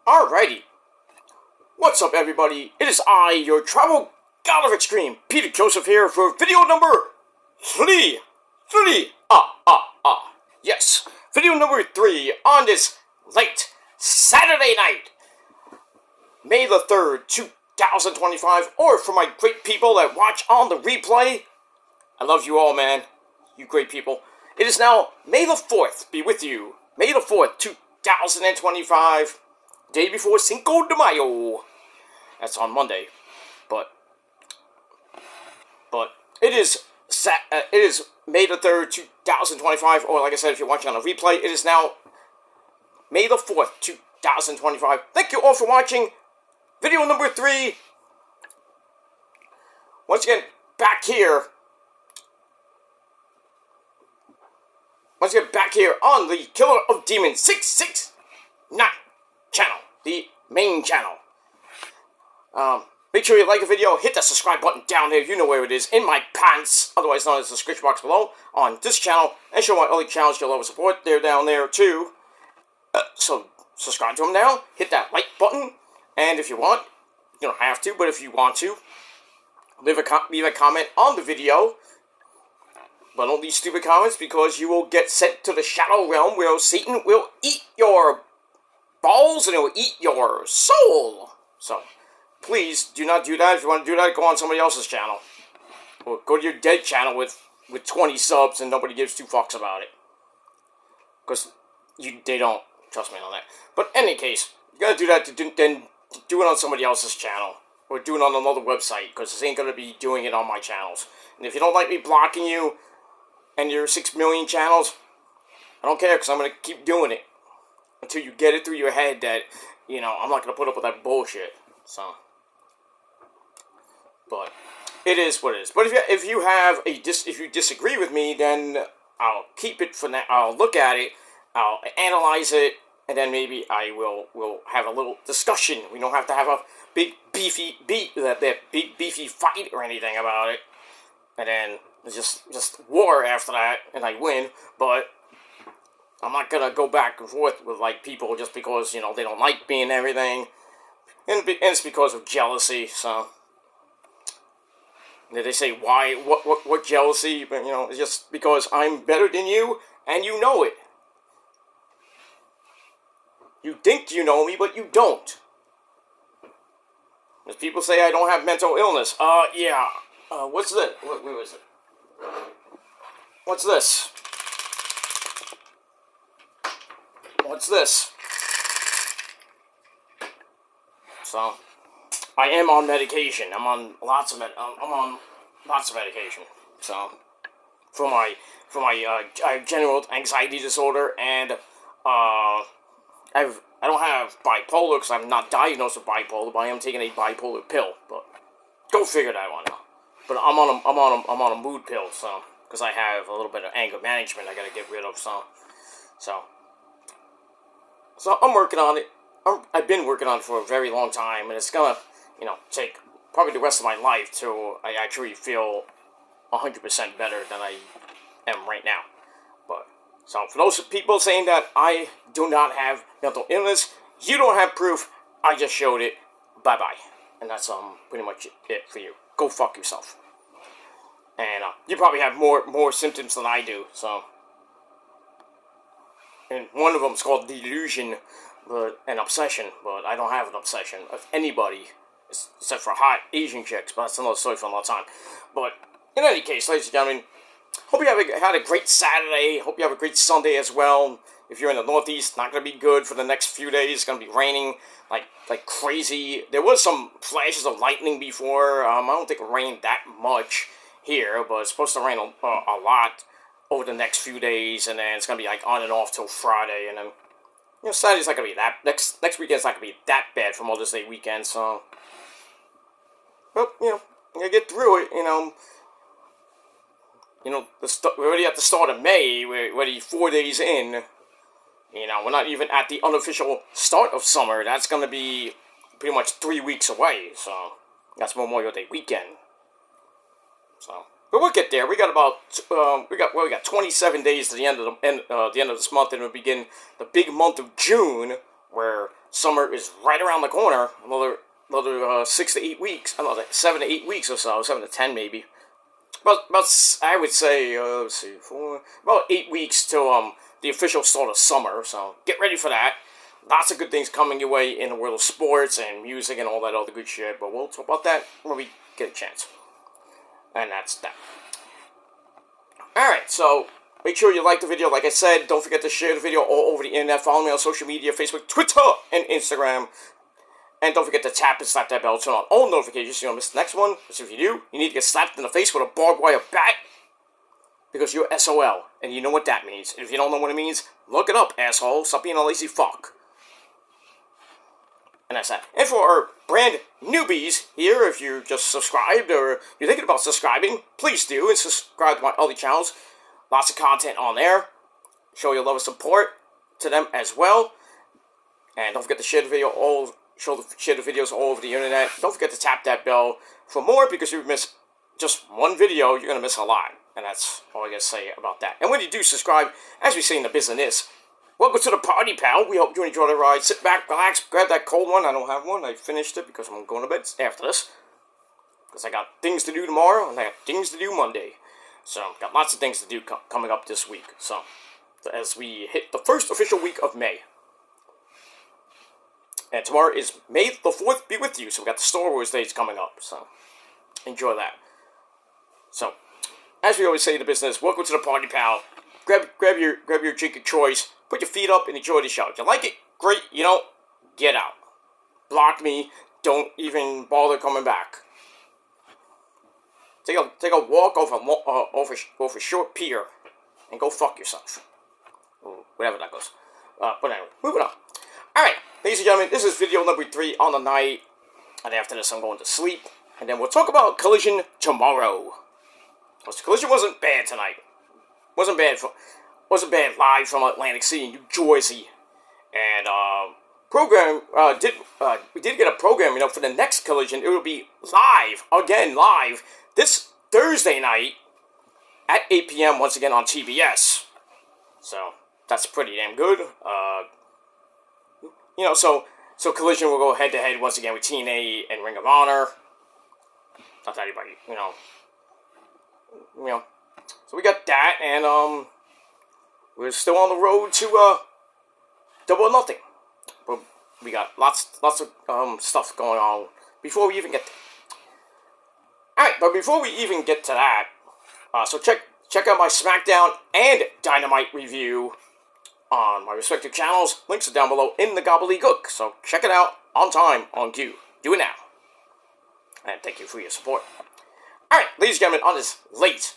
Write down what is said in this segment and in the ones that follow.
Alrighty. What's up, everybody? It is I, your travel god of extreme, Peter Joseph here for video number 3. Yes, video number 3 on this late Saturday night, May the 3rd, 2025, or for my great people that watch on the replay. I love you all, man. You great people. It is now May the 4th, be with you. May the 4th, 2025, day before Cinco de Mayo. That's on Monday, but it is May the 3rd, 2025, or like I said, if you're watching on a replay, it is now May the 4th, 2025. Thank you all for watching video number 3. Once again, back here on the Killer of Demons 669 channel, the main channel. Make sure you like the video, hit that subscribe button down there, you know where it is, in my pants, otherwise known as the description box below, on this channel, and show my other channels you'll always support, they're down there too. So, subscribe to them now, hit that like button, and if you want, you don't have to, but if you want to, leave a comment on the video, but don't leave stupid comments, because you will get sent to the Shadow Realm, where Satan will eat your balls, and it will eat your soul. So, please, do not do that. If you want to do that, go on somebody else's channel. Or go to your dead channel with 20 subs, and nobody gives two fucks about it. Because they don't. Trust me on that. But in any case, you gotta do that, then do it on somebody else's channel. Or do it on another website, because this ain't gonna be doing it on my channels. And if you don't like me blocking you, and your 6 million channels, I don't care, because I'm going to keep doing it until you get it through your head that, you know, I'm not going to put up with that bullshit. So, but it is what it is. But if you disagree with me, then I'll keep it for now. I'll look at it, I'll analyze it, and then maybe I will have a little discussion. We don't have to have a big beefy fight or anything about it, and then it's just war after that, and I win, but I'm not gonna go back and forth with, like, people just because, you know, they don't like me and everything, and it's because of jealousy, so, they say, why, what jealousy, but, you know, it's just because I'm better than you, and you know it. You think you know me, but you don't. As people say I don't have mental illness, yeah, what's this? Where was it? What's this? What's this? So, I am on medication. I'm on lots of medication. So, for my general anxiety disorder, and I don't have bipolar because I'm not diagnosed with bipolar, but I am taking a bipolar pill. But go figure that one out. But I'm on a mood pill, so, because I have a little bit of anger management I gotta get rid of, so I'm working on it. I've been working on it for a very long time, and it's gonna, you know, take probably the rest of my life till I actually feel 100% better than I am right now. But, so for those people saying that I do not have mental illness, you don't have proof, I just showed it, bye-bye. And that's pretty much it for you. Go fuck yourself. And you probably have more symptoms than I do, so. And one of them is called delusion, but an obsession, but I don't have an obsession of anybody, except for hot Asian chicks, but that's another story for another time. But in any case, ladies and gentlemen, hope you had a great Saturday, hope you have a great Sunday as well. If you're in the Northeast, not going to be good for the next few days. It's going to be raining like crazy. There was some flashes of lightning before. I don't think it rained that much here, but it's supposed to rain a lot over the next few days, and then it's going to be like on and off till Friday, and then, you know, Saturday's not going to be that, next weekend's not going to be that bad for Mother's Day weekend, so, but, you know, you gotta get through it, you know, we're already at the start of May, we're already 4 days in. You know, we're not even at the unofficial start of summer. That's going to be pretty much 3 weeks away, so that's Memorial Day weekend. So, but we'll get there. We got about we got 27 days to the end of this month, and we'll begin the big month of June, where summer is right around the corner. Another 6 to 8 weeks. Another 7 to 8 weeks or so. 7 to 10 maybe. But I would say, let's see, about 8 weeks till the official start of summer. So get ready for that. Lots of good things coming your way in the world of sports and music and all that other good shit. But we'll talk about that when we get a chance. And that's that. Alright, so make sure you like the video. Like I said, don't forget to share the video all over the internet. Follow me on social media, Facebook, Twitter, and Instagram. And don't forget to tap and slap that bell, turn on all notifications so you don't miss the next one. Because if you do, you need to get slapped in the face with a barbed wire bat. Because you're SOL, and you know what that means. And if you don't know what it means, look it up, asshole. Stop being a lazy fuck. And that's that. And for our brand newbies here, if you just subscribed or you're thinking about subscribing, please do. And subscribe to my other channels. Lots of content on there. Show your love and support to them as well. And don't forget to share the video share the videos all over the internet. Don't forget to tap that bell for more, because if you miss just one video, you're going to miss a lot. And that's all I got to say about that. And when you do subscribe, as we say in the business, welcome to the party, pal. We hope you enjoy the ride. Sit back, relax, grab that cold one. I don't have one. I finished it because I'm going to bed after this. Because I got things to do tomorrow, and I got things to do Monday. So, got lots of things to do coming up this week. So, as we hit the first official week of May. And tomorrow is May the 4th be with you. So, we got the Star Wars days coming up. So, enjoy that. So, as we always say in the business, welcome to the party, pal. Grab your drink of choice. Put your feet up and enjoy the show. If you like it, great. You don't, get out. Block me. Don't even bother coming back. Take a walk over a short pier and go fuck yourself. Whatever that goes. But anyway, moving on. Alright, ladies and gentlemen, this is video number 3 on the night. And after this, I'm going to sleep. And then we'll talk about Collision tomorrow. Because Collision wasn't bad tonight. Wasn't bad live from Atlantic City, New Jersey. And we did get a program, for the next Collision. It will be live, this Thursday night at 8 p.m. once again on TBS. So that's pretty damn good. So Collision will go head to head once again with TNA and Ring of Honor. Not that anybody, So we got that, and we're still on the road to Double or Nothing. But we got lots of stuff going on before we even get there. Alright, but before we even get to that, so check out my SmackDown and Dynamite review on my respective channels. Links are down below in the gobbledygook. So check it out on time, on cue. Do it now. And thank you for your support. Alright, ladies and gentlemen, on this late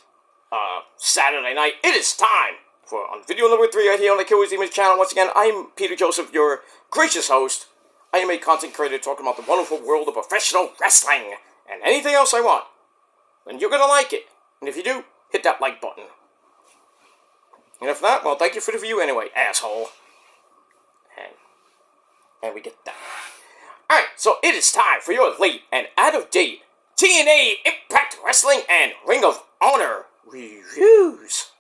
Saturday night, it is time for on video number 3 right here on the Killers Demons channel. Once again, I'm Peter Joseph, your gracious host. I am a content creator talking about the wonderful world of professional wrestling and anything else I want. And you're going to like it. And if you do, hit that like button. And if not, well, thank you for the view anyway, asshole. And we get that. Alright, so it is time for your late and out-of-date TNA, Impact Wrestling, and Ring of Honor reviews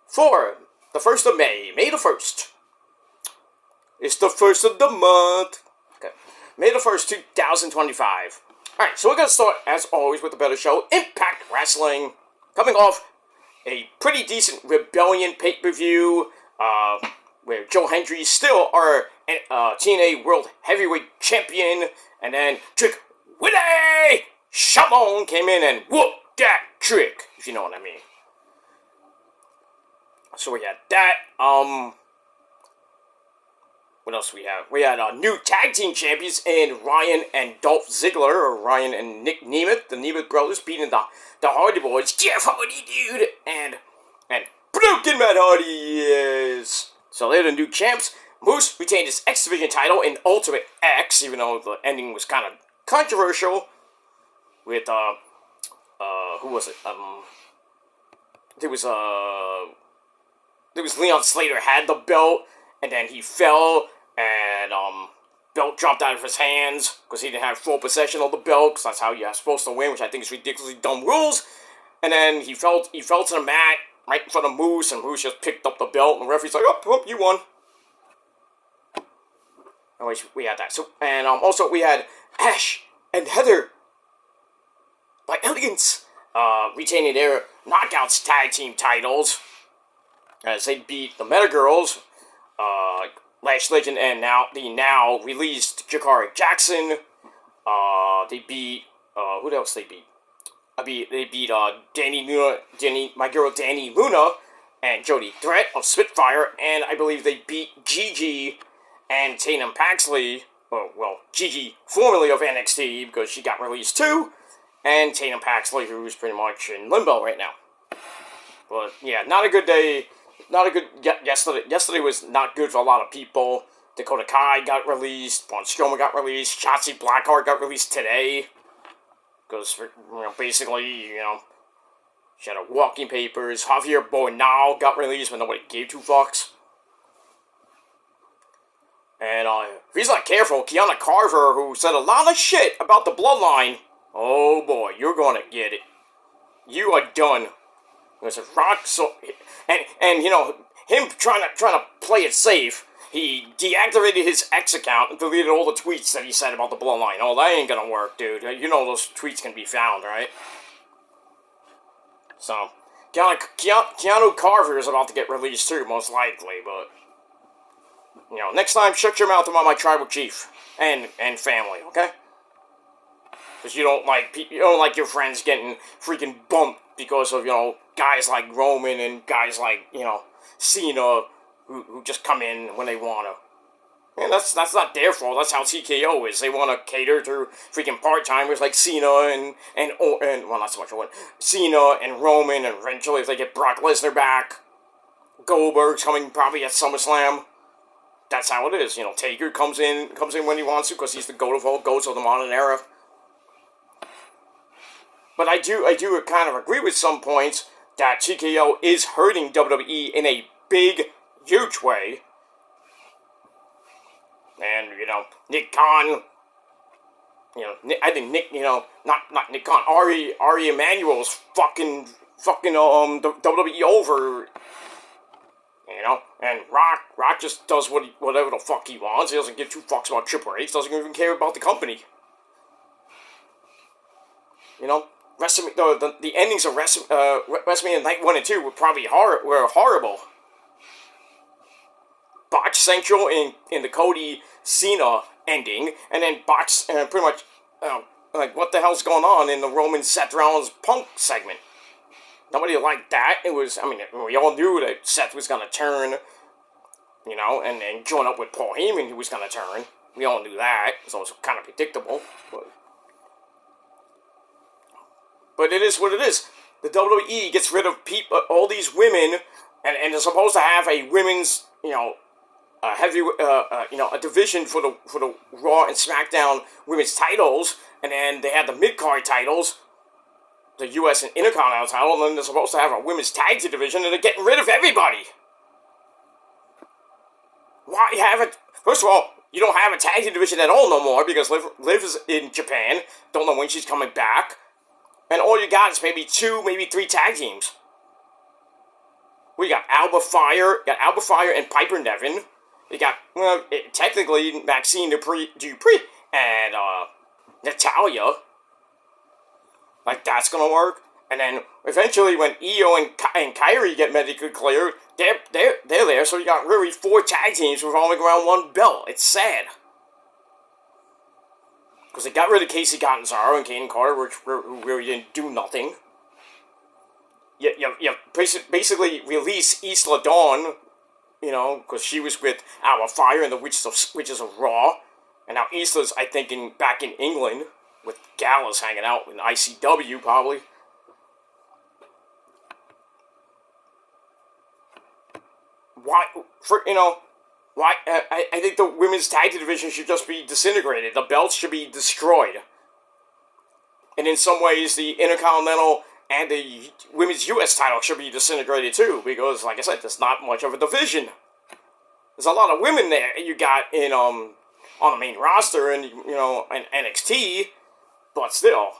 for the 1st of May. May the 1st. It's the 1st of the month. Okay. May the 1st, 2025. Alright, so we're going to start, as always, with the better show, Impact Wrestling. Coming off a pretty decent Rebellion pay-per-view, where Joe Hendry is still our TNA World Heavyweight Champion, and then Trick Willie Shamon came in and whooped that trick, if you know what I mean. So we had that, what else we have? We had new tag team champions in Ryan and Dolph Ziggler, or Ryan and Nick Nemeth, the Nemeth brothers, beating the Hardy Boys, Jeff Hardy, dude, and Broken Matt Hardy, yes. So they're the new champs. Moose retained his X Division title in Ultimate X, even though the ending was kind of controversial. With who was it? There was Leon Slater had the belt, and then he fell, and belt dropped out of his hands because he didn't have full possession of the belt, because that's how you're supposed to win, which I think is ridiculously dumb rules. And then he fell to the mat right in front of Moose, and Moose just picked up the belt, and the referee's like, oh, you won. Anyways, we had that. So, and also we had Ash and Heather by Elegance retaining their Knockouts tag team titles as they beat the Meta Girls, Lash Legend, and now released Jakari Jackson. They beat who else they beat? They beat my girl Danny Luna, and Jody Threat of Spitfire, and I believe they beat Gigi and Tatum Paxley. Well, Gigi, formerly of NXT, because she got released too, and Tatum Paxley, who's pretty much in limbo right now. But yeah, not a good day. Not a good yesterday. Yesterday was not good for a lot of people. Dakota Kai got released. Braun Strowman got released. Shotzi Blackheart got released today. Because, basically, she had her walking papers. Javier Bernal got released when nobody gave two fucks. And, if he's not careful, Kiana Carver, who said a lot of shit about the Bloodline, oh boy, you're gonna get it. You are done. There's a rock, so, and him trying to play it safe, he deactivated his X account and deleted all the tweets that he said about the Bloodline. Oh, that ain't gonna work, dude. You know those tweets can be found, right? So, Keanu Carver is about to get released too, most likely, but, next time, shut your mouth about my tribal chief and family, okay? Because you don't like your friends getting freaking bumped because of, guys like Roman and guys like, Cena, who just come in when they want to. And that's not their fault. That's how TKO is. They want to cater to freaking part-timers like Cena and well, not so much Cena and Roman, and eventually if they get Brock Lesnar back, Goldberg's coming probably at SummerSlam. That's how it is. Taker comes in when he wants to because he's the goat of all goats of the modern era. But I do kind of agree with some points that TKO is hurting WWE in a big, huge way. And, Nick Khan, I think Nick, not Nick Khan, Ari Emanuel's fucking the WWE over, and Rock just does whatever the fuck he wants. He doesn't give two fucks about Triple H, doesn't even care about the company. The endings of WrestleMania Night 1 and 2 were probably horrible. Botch Central in the Cody Cena ending, and then botch pretty much what the hell's going on in the Roman Seth Rollins Punk segment. Nobody liked that. We all knew that Seth was gonna turn, and join up with Paul Heyman, who was gonna turn. We all knew that, so it was kind of predictable. But it is what it is. The WWE gets rid of all these women, and they're supposed to have a women's, a division for the Raw and SmackDown women's titles, and then they have the mid-card titles, the U.S. and Intercontinental title, and then they're supposed to have a women's tag team division, and they're getting rid of everybody. Why have it? First of all, you don't have a tag team division at all no more, because Liv is in Japan, don't know when she's coming back, and all you got is maybe 2, maybe 3 tag teams. We got Alba Fire and Piper Niven. You got, technically, Maxine Dupree and Natalia. Like, that's gonna work. And then, eventually, when Io and Kyrie get medically cleared, they're there, so you got really 4 tag teams revolving around one belt. It's sad. Because they got rid of Casey Catanzaro and Kane Carter, who really didn't do nothing. You basically release Isla Dawn, because she was with Alba Fire and the Witches of Raw. And now Isla's, I think, back in England, with Gallows hanging out in ICW, probably. Why, I think the women's tag team division should just be disintegrated. The belts should be destroyed. And in some ways, the Intercontinental and the women's U.S. title should be disintegrated too, because, like I said, there's not much of a division. There's a lot of women there you got in, on the main roster and, in NXT, but still.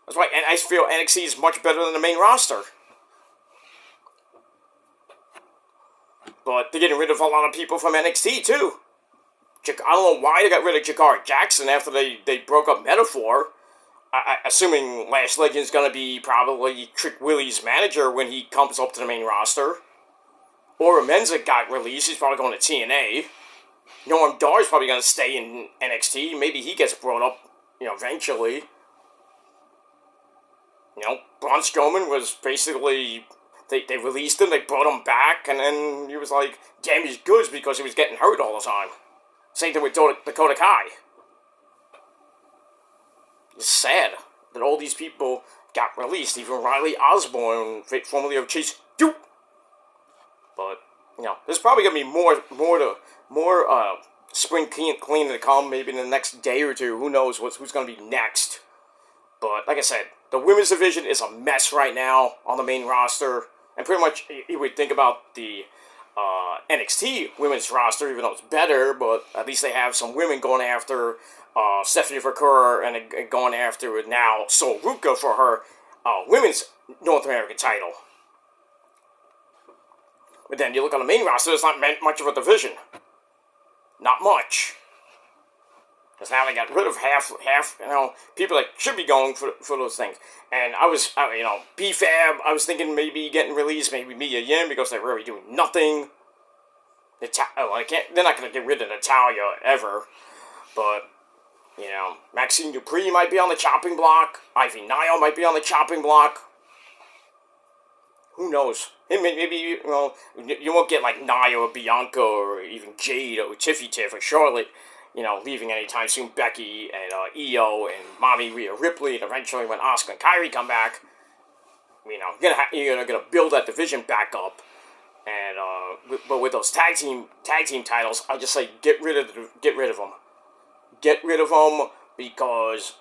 That's why I feel NXT is much better than the main roster. But they're getting rid of a lot of people from NXT, too. I don't know why they got rid of Jakar Jackson after they broke up Metaphor. Assuming Last Legend's going to be probably Trick Willie's manager when he comes up to the main roster. Or Menza got released. He's probably going to TNA. Noam Dar's probably going to stay in NXT. Maybe he gets brought up, eventually. Braun Strowman was basically... They released him, they brought him back, and then he was like damaged goods because he was getting hurt all the time. Same thing with Dakota Kai. It's sad that all these people got released. Even Riley Osborne, formerly of Chase U. But there's probably gonna be more spring clean to come. Maybe in the next day or two. Who knows who's gonna be next? But like I said, the women's division is a mess right now on the main roster, and pretty much you would think about the NXT women's roster, even though it's better, but at least they have some women going after Stephanie Vercurra and going after now Sol Ruka for her women's North American title. But then you look on the main roster, there's not much of a division. Not much. Because now they got rid of half, people that should be going for those things. And I was, BFAB, I was thinking maybe getting released, maybe Mia Yim, because they're really doing nothing. They're not going to get rid of Natalya ever. But, Maxine Dupree might be on the chopping block. Ivy Nile might be on the chopping block. Who knows? Maybe, you won't get like Nia or Bianca or even Jade or Tiffy Tiff or Charlotte, leaving anytime soon. Becky and Io and Mommy Rhea Ripley, and eventually when Asuka and Kyrie come back, you're gonna build that division back up. And but with those tag team titles, I just say get rid of them. Get rid of them because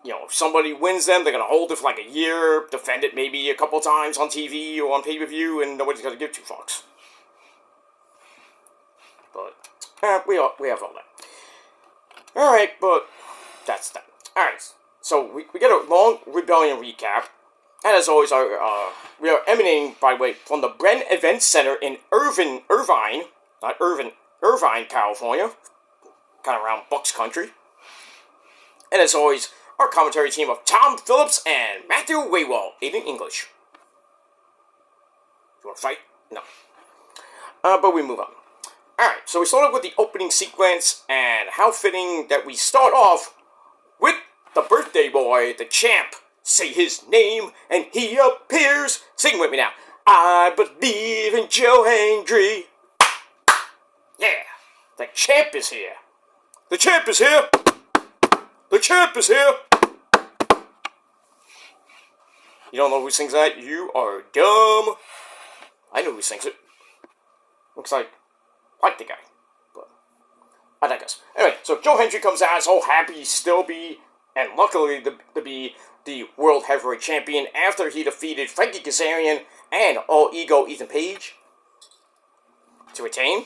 if somebody wins them, they're gonna hold it for like a year, defend it maybe a couple times on TV or on pay-per-view, and nobody's gonna give two fucks. But we have all that. All right, but that's that. All right, so we get a long Rebellion recap, and as always, we are emanating, by the way, from the Bren Event Center in Irvine, California, kind of around Bucks country. And as always, our commentary team of Tom Phillips and Matthew Waywall, in English. You want to fight? No. But we move on. Alright, so we started with the opening sequence, and how fitting that we start off with the birthday boy, the champ. Say his name, and he appears. Sing with me now. I believe in Joe Hendry. Yeah, the champ is here. The champ is here. The champ is here. You don't know who sings that? You are dumb. I know who sings it. Looks like the guy. But I digress. Anyway, so Joe Hendry comes out, so happy still be, and luckily to be the World Heavyweight Champion after he defeated Frankie Kazarian and All Ego Ethan Page to retain.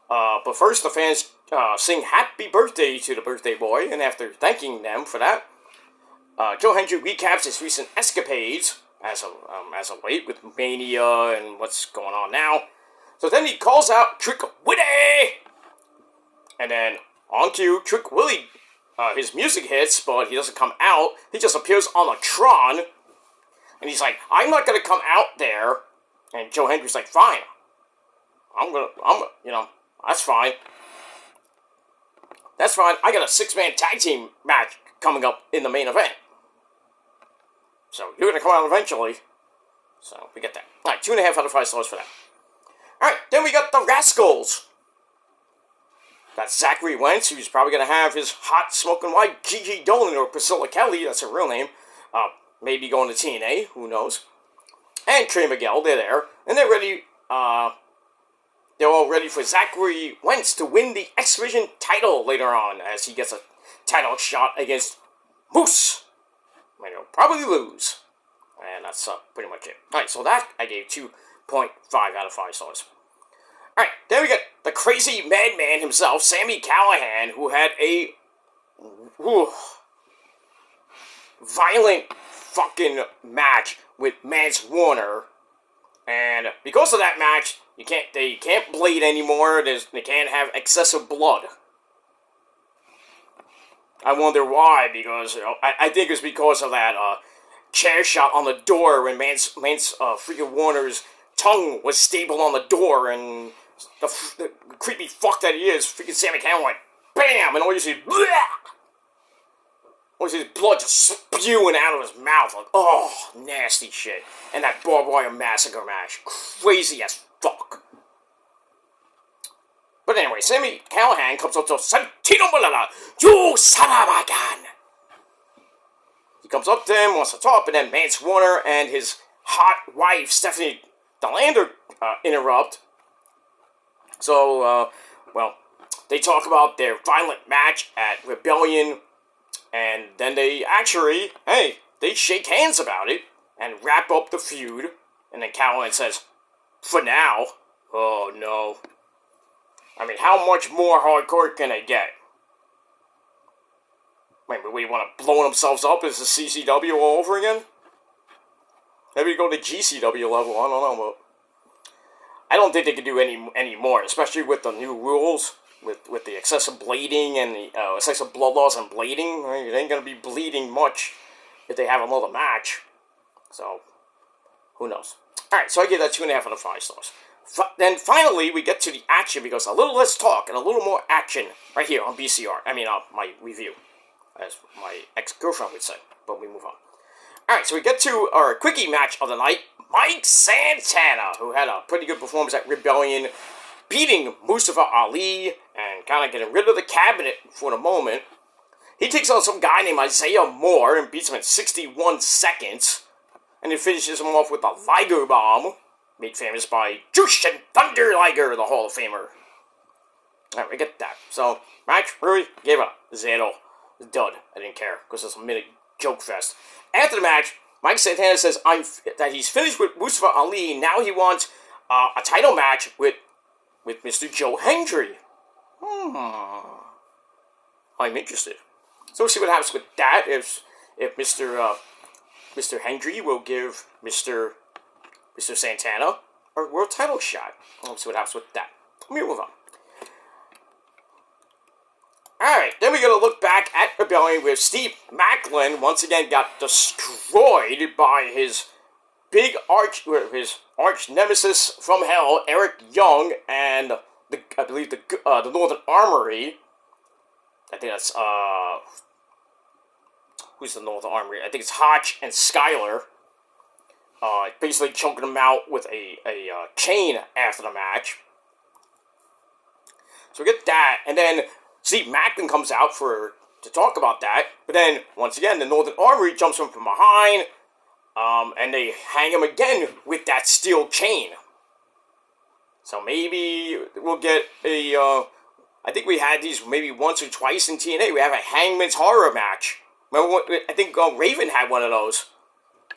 But first, the fans sing happy birthday to the birthday boy, and after thanking them for that, Joe Hendry recaps his recent escapades as of late with Mania and what's going on now. So then he calls out Trick Willie, and then on cue, Trick Willie, his music hits, but he doesn't come out. He just appears on a Tron, and he's like, "I'm not gonna come out there." And Joe Hendry's like, "Fine, that's fine. That's fine. I got a 6-man tag team match coming up in the main event. So you're gonna come out eventually." So we get that. Alright, 2.5 out of 5 stars for that. Alright, then we got the Rascals. That's Zachary Wentz, who's probably gonna have his hot smoking wife, Gigi Dolan, or Priscilla Kelly, that's her real name. Maybe going to TNA, who knows. And Trey Miguel, they're there. And they're ready, they're all ready for Zachary Wentz to win the X Division title later on, as he gets a title shot against Moose. And he'll probably lose. And that's pretty much it. Alright, so that I gave 2.5 out of 5 stars. Alright, then we got the crazy madman himself, Sami Callihan, who had a violent fucking match with Mance Warner. And because of that match, they can't bleed anymore. They can't have excessive blood. I wonder why, because I think it's because of that chair shot on the door when Mance freaking Warner's tongue was stapled on the door, and the creepy fuck that he is, freaking Sammy Cameron went BAM, and all you see is bleh! All you see is blood just spewing out of his mouth, like, oh, nasty shit. And that barbed wire massacre match, crazy as fuck. But anyway, Sammy Callahan comes up to Santino Malala, you son of a gun! He comes up to him, wants to talk, and then Mance Warner and his hot wife, Stephanie Delander, interrupt. So, well, they talk about their violent match at Rebellion, and then they actually, they shake hands about it, and wrap up the feud, and then Callahan says, for now, oh no. I mean, how much more hardcore can they get? Wait, we want to blow themselves up as the CCW all over again? Maybe go to GCW level, I don't know, but I don't think they can do any more, especially with the new rules, with the excessive bleeding and the excessive blood loss and bleeding. I mean, it ain't going to be bleeding much if they have another match. So, who knows? Alright, so I give that 2.5 out of 5 stars. Then finally, we get to the action, because a little less talk and a little more action right here on BCR. I mean, my review, as my ex-girlfriend would say, but we move on. Alright, so we get to our quickie match of the night. Mike Santana, who had a pretty good performance at Rebellion, beating Mustafa Ali and kind of getting rid of the cabinet for the moment. He takes on some guy named Isaiah Moore and beats him in 61 seconds. And then finishes him off with a Liger Bomb, made famous by Jushin Thunder Liger, the Hall of Famer. Alright, we get that. So, match really gave a 0. Dud. I didn't care, because it's a minute joke fest. After the match, Mike Santana says that he's finished with Mustafa Ali. Now he wants a title match with Mr. Joe Hendry. I'm interested. So we'll see what happens with that. If Mr. Hendry will give Mr. Santana a world title shot. We'll see what happens with that. Let me move on. Alright, then we're going to look back at Rebellion, where Steve Macklin once again got destroyed by his arch nemesis from hell, Eric Young, and I believe the Northern Armory. I think that's who's the Northern Armory? I think it's Hotch and Skyler. Basically choking him out with a chain after the match. So we get that, and then Steve Macklin comes out to talk about that, but then, once again, the Northern Armory jumps him from behind, and they hang him again with that steel chain. So maybe we'll get I think we had these maybe once or twice in TNA. We have a Hangman's Horror match. Remember, I think Raven had one of those.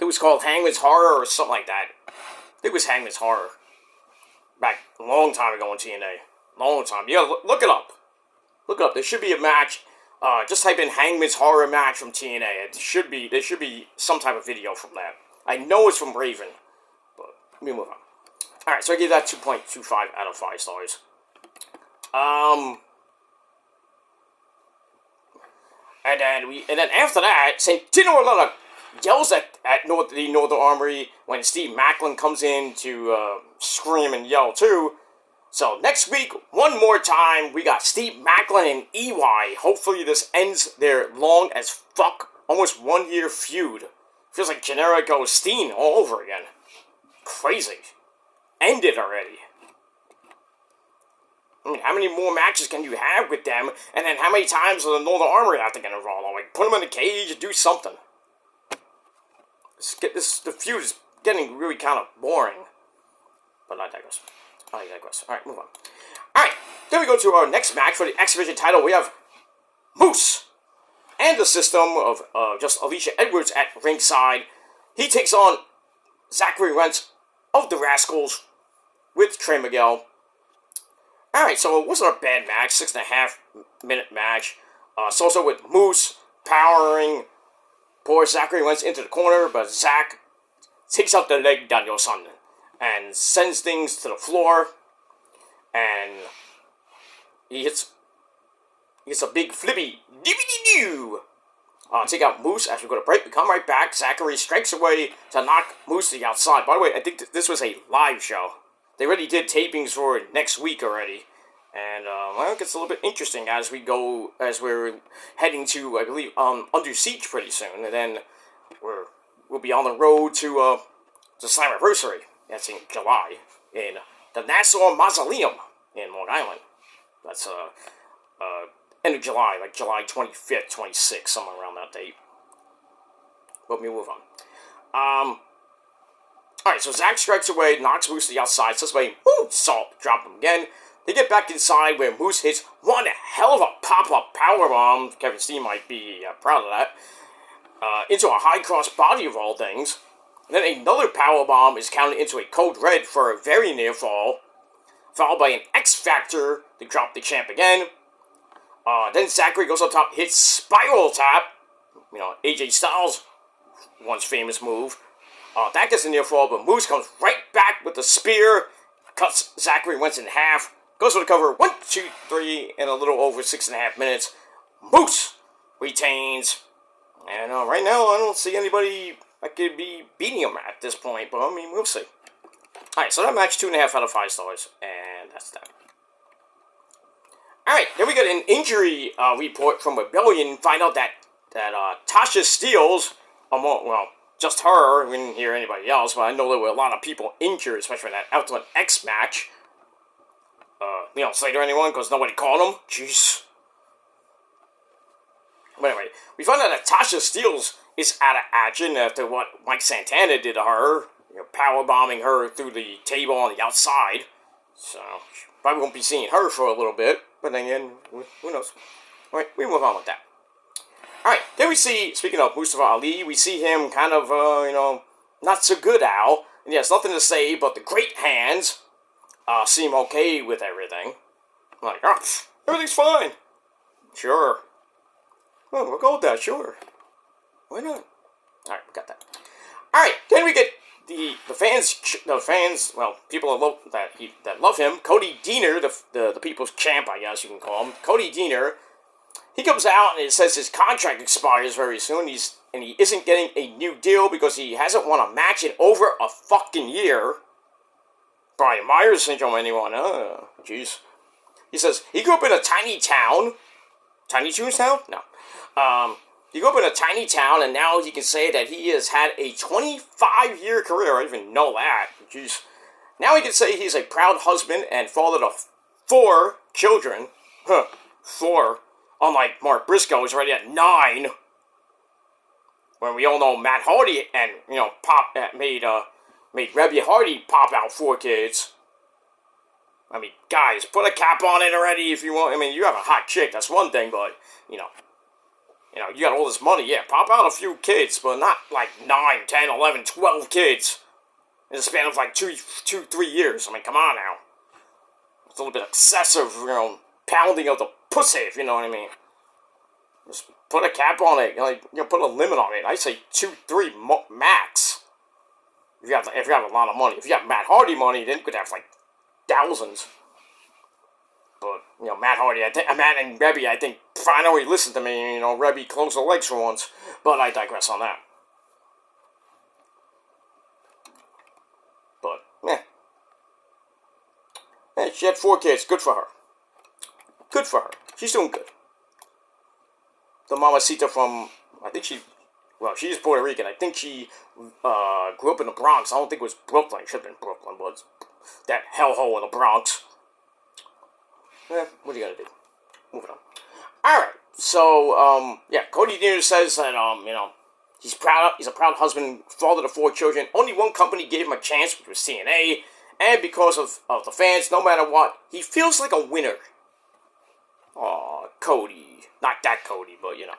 It was called Hangman's Horror or something like that. I think it was Hangman's Horror. Back a long time ago in TNA. Long time. Yeah, look it up. Look it up. There should be a match. Just type in Hangman's Horror match from TNA. There should be some type of video from that. I know it's from Raven. But let me move on. Alright, so I gave that 2.25 out of 5 stars. And then after that, Santino Malala yells at the Northern Armory when Steve Macklin comes in to scream and yell too. So next week, one more time, we got Steve Macklin and EY. Hopefully this ends their long as fuck, almost 1 year feud. Feels like Generico Steen all over again. Crazy. End it already. I mean, how many more matches can you have with them? And then how many times does the Northern Armory have to get involved? Like, put them in a cage and do something. The feud is getting really kind of boring. But I digress. Alright, move on. Alright, then we go to our next match for the X Division title. We have Moose and the system of just Alicia Edwards at ringside. He takes on Zachary Wentz of the Rascals with Trey Miguel. Alright, so it wasn't a bad match, 6.5 minute match. So also with Moose powering poor Zachary Wentz into the corner, but Zach takes out the leg Daniel-san and sends things to the floor, and he hits gets a big flippy doo-doo-doo. Take out Moose as we go to break. We come right back. Zachary strikes away to knock Moose to the outside. By the way, I think this was a live show. They already did tapings for next week already. And, well, it gets a little bit interesting as we're heading to, I believe, Under Siege pretty soon. And then we'll be on the road to Slammiversary. That's in July. In the Nassau Mausoleum in Long Island. That's, end of July, like July 25th, 26th, somewhere around that date. But we move on. Alright, so Zach strikes away, knocks Moose to the outside, sets away, Salt, drop him again. They get back inside where Moose hits one hell of a pop-up powerbomb. Kevin Steen might be proud of that. Into a high-cross body of all things. And then another powerbomb is counted into a code red for a very near fall. Followed by an X-Factor to drop the champ again. Then Zachary goes up top, hits Spiral Tap. You know, AJ Styles' once famous move. That gets a near fall, but Moose comes right back with the spear. Cuts Zachary once in half. Goes for the cover. 1, 2, 3, in a little over 6.5 minutes. Moose retains. And right now, I don't see anybody that could be beating him at this point, but I mean, we'll see. Alright, so that match, 2.5 out of 5 stars, and that's that. Alright, then we got an injury report from Rebellion. Find out that Tasha Steelz, well, just her, we didn't hear anybody else, but I know there were a lot of people injured, especially in that Ultimate X match. Slater anyone, because nobody called him. Jeez. But anyway, we found out that Tasha Steelz is out of action after what Mike Santana did to her. Power bombing her through the table on the outside. So, probably won't be seeing her for a little bit. But then again, who knows? Alright, we move on with that. Alright, then we see, speaking of Mustafa Ali, we see him kind of, not so good, Al. And he has nothing to say, but the great hands seem okay with everything. I'm like, everything's fine. Sure. Well, we'll go with that, sure. Why not? Alright, we got that. Alright, then we get the fans, well, people that love him. Cody Deaner, the people's champ, I guess you can call him. Cody Deaner, he comes out and it says his contract expires very soon. He isn't getting a new deal because he hasn't won a match in over a fucking year. Brian Myers syndrome, anyone? Jeez. He says he grew up in a tiny town. Tiny Toonstown? No. He grew up in a tiny town, and now he can say that he has had a 25-year career. I didn't even know that. Jeez. Now he can say he's a proud husband and father of 4 children. 4. Unlike Mark Briscoe, who's already at 9. When we all know Matt Hardy and, made Rebby Hardy pop out 4 kids. I mean, guys, put a cap on it already if you want. I mean, you have a hot chick, that's one thing, but, you got all this money, yeah, pop out a few kids, but not like 9, 10, 11, 12 kids in the span of like 2, 3 years. I mean, come on now. It's a little bit excessive, pounding of the pussy, if you know what I mean. Just put a cap on it, put a limit on it. I say 2, 3 max. If you have a lot of money. If you have Matt Hardy money, then you could have like thousands. But, Matt Hardy, Matt and Rebby, I think, finally listened to me. Rebby closed her legs for once. But I digress on that. But, she had 4 kids. Good for her. Good for her. She's doing good. The Mamacita from, she's Puerto Rican. I think she grew up in the Bronx. I don't think it was Brooklyn. It should have been Brooklyn, but it's that hellhole in the Bronx. What are you gonna do? Moving on. Alright, so, Cody Deaner says that, he's a proud husband, father to 4 children. Only one company gave him a chance, which was TNA, and because of the fans, no matter what, he feels like a winner. Aw, Cody. Not that Cody, but, Yeah.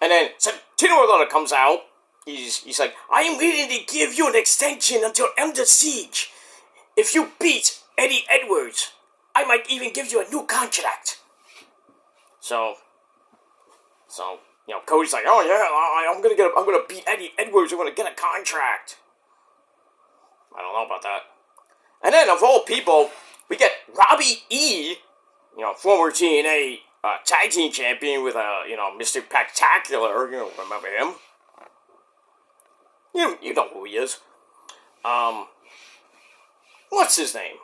And then, Santino Marella comes out. He's like, I am willing to give you an extension until Under Siege. If you beat Eddie Edwards, I might even give you a new contract. So, Cody's like, oh yeah, I'm gonna beat Eddie Edwards. I'm gonna get a contract. I don't know about that. And then, of all people, we get Robbie E. former TNA tag team champion with Mr. Spectacular. Remember him? You know who he is. What's his name?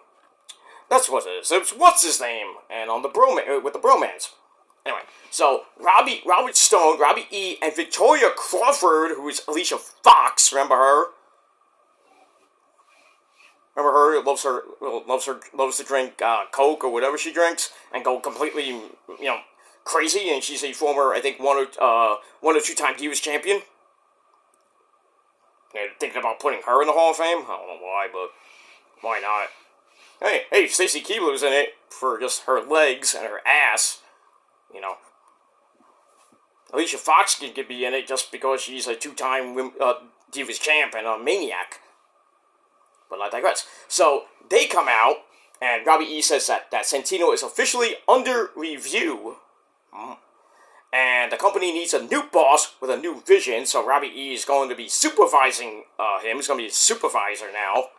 That's what it is. It's what's his name? And on the with the bromance. Anyway, so Robert Stone, Robbie E, and Victoria Crawford, who is Alicia Fox. Remember her? Loves to drink Coke or whatever she drinks, and go completely, crazy. And she's a former, I think, one or two time Divas champion. And thinking about putting her in the Hall of Fame. I don't know why, but why not? Hey, Stacy Keibler's in it for just her legs and her ass. Alicia Fox could be in it just because she's a two-time Divas champ and a maniac. But I digress. So, they come out, and Robbie E says that Santino is officially under review. And the company needs a new boss with a new vision, so Robbie E is going to be supervising him. He's going to be a supervisor now.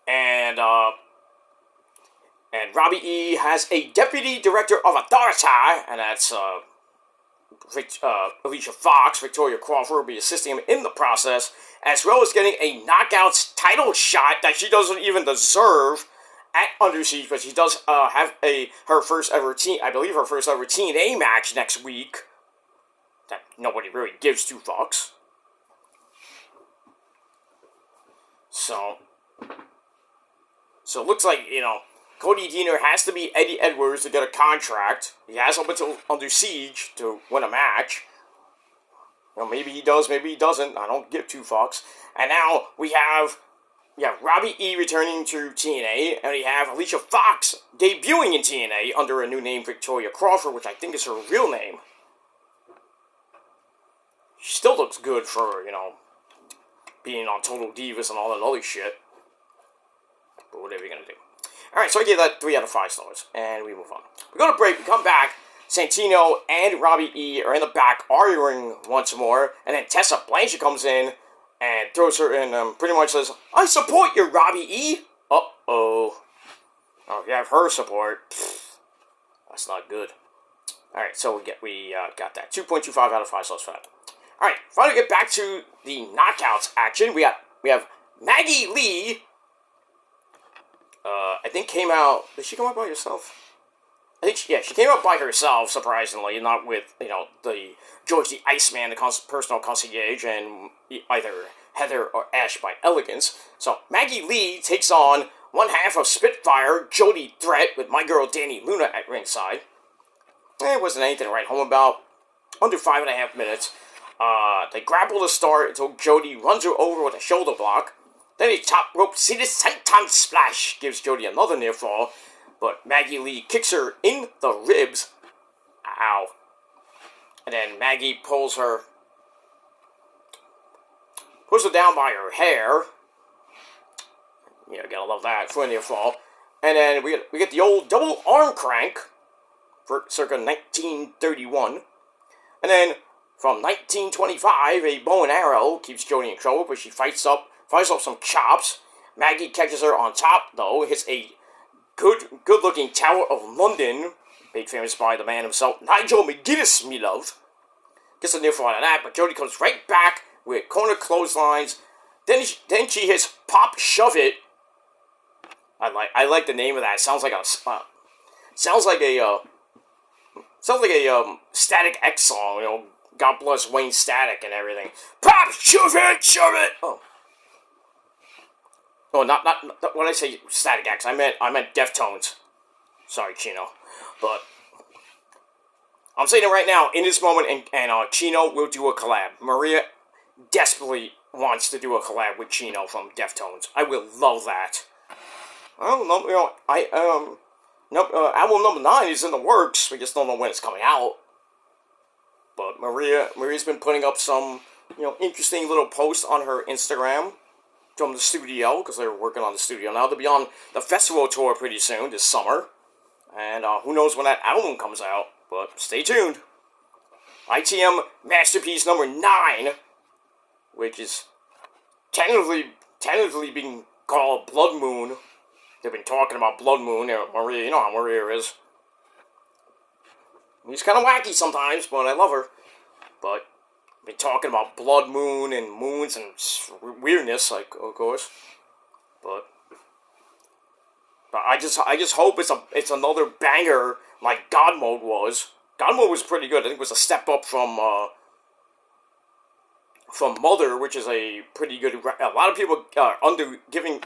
And Robbie E has a deputy director of authority, and that's Alicia Fox. Victoria Crawford will be assisting him in the process, as well as getting a Knockouts title shot that she doesn't even deserve at Under Siege, but she does have her first ever TNA match next week that nobody really gives two fucks. So it looks like, Cody Deaner has to beat Eddie Edwards to get a contract. He has up until Under Siege to win a match. Maybe he does, maybe he doesn't. I don't give two fucks. And now we have Robbie E returning to TNA, and we have Alicia Fox debuting in TNA under a new name, Victoria Crawford, which I think is her real name. She still looks good for, being on Total Divas and all that other shit. But whatever you're gonna do. Alright, so I gave that 3 out of 5 stars, and we move on. We go to break, we come back, Santino and Robbie E are in the back arguing once more, and then Tessa Blanchard comes in and throws her in, pretty much says, "I support you, Robbie E." Uh-oh. Oh, you have her support. Pfft, that's not good. Alright, so we got that. 2.25 out of 5 stars for that. Alright, finally get back to the Knockouts action. We have Maggie Lee. I think came out... Did she come out by herself? I think, she came out by herself, surprisingly, not with, the George the Iceman, the personal concierge, and either Heather or Ash by Elegance. So, Maggie Lee takes on one half of Spitfire, Jody Threat, with my girl Danny Luna at ringside. It wasn't anything to write home about. Under 5.5 minutes. They grapple to start until Jody runs her over with a shoulder block. Then a top rope seated senton splash gives Jody another near fall, but Maggie Lee kicks her in the ribs. Ow. And then Maggie pulls her down by her hair. Gotta love that for a near fall. And then we get the old double arm crank for circa 1931. And then from 1925, a bow and arrow keeps Jody in trouble, but she fights up some chops. Maggie catches her on top, though, hits a good-looking Tower of London, made famous by the man himself, Nigel McGuinness, me love. Gets a near fall out of that, but Jody comes right back with corner clotheslines. Then she hits Pop Shove It. I like the name of that. Sounds like a Static X song. God bless Wayne Static and everything. Pop Shove It. Oh, not when I say Static X, I meant Deftones. Sorry, Chino. But I'm saying it right now, in this moment, and Chino will do a collab. Maria desperately wants to do a collab with Chino from Deftones. I will love that. Well, album number 9 is in the works. We just don't know when it's coming out. But Maria's been putting up some, interesting little posts on her Instagram from the studio, because they're working on the studio now. They'll be on the festival tour pretty soon, this summer. And who knows when that album comes out, but stay tuned. ITM Masterpiece number 9, which is tentatively being called Blood Moon. they've been talking about Blood Moon. Maria, you know how Maria is. She's kind of wacky sometimes, but I love her. But been talking about Blood Moon and moons and weirdness, like, of course. But I just hope it's another banger like God Mode was. God Mode was pretty good. I think it was a step up from Mother, which is a pretty good. A lot of people are underappreciating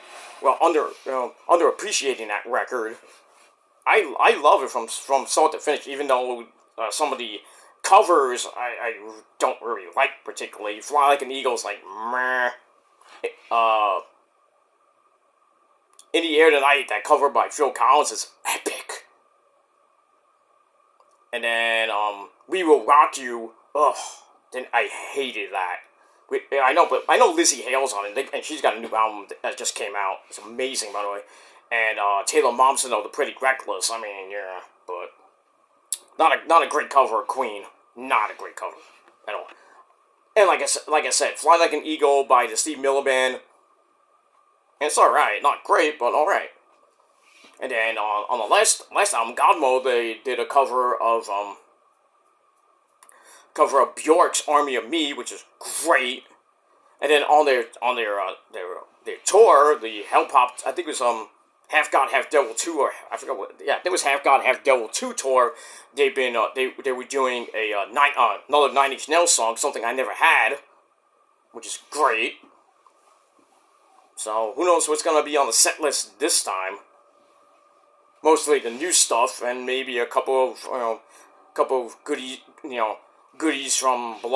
that record. I love it from start to finish, even though some of the covers I don't really like particularly. Fly Like an Eagle's like meh. In the Air Tonight, that cover by Phil Collins is epic. And then We Will Rock You. Ugh, then I hated that. I know Lizzie Hale's on it, and she's got a new album that just came out. It's amazing, by the way. And Taylor Momsen of The Pretty Reckless. I mean, yeah, but not a great cover of Queen. Not a great cover at all. And like I said, Fly Like an Eagle by the Steve Miller Band. And it's alright, not great, but alright. And then on the last album, God Mode, they did a cover of Bjork's Army of Me, which is great. And then on their tour, the Hell Pop, I think it was Half God, Half Devil 2, or I forgot what. Yeah, it was Half God, Half Devil 2 tour. They've been they were doing another 9 Inch Nails song, something I never had, which is great. So who knows what's gonna be on the set list this time? Mostly the new stuff, and maybe a couple of goodies from the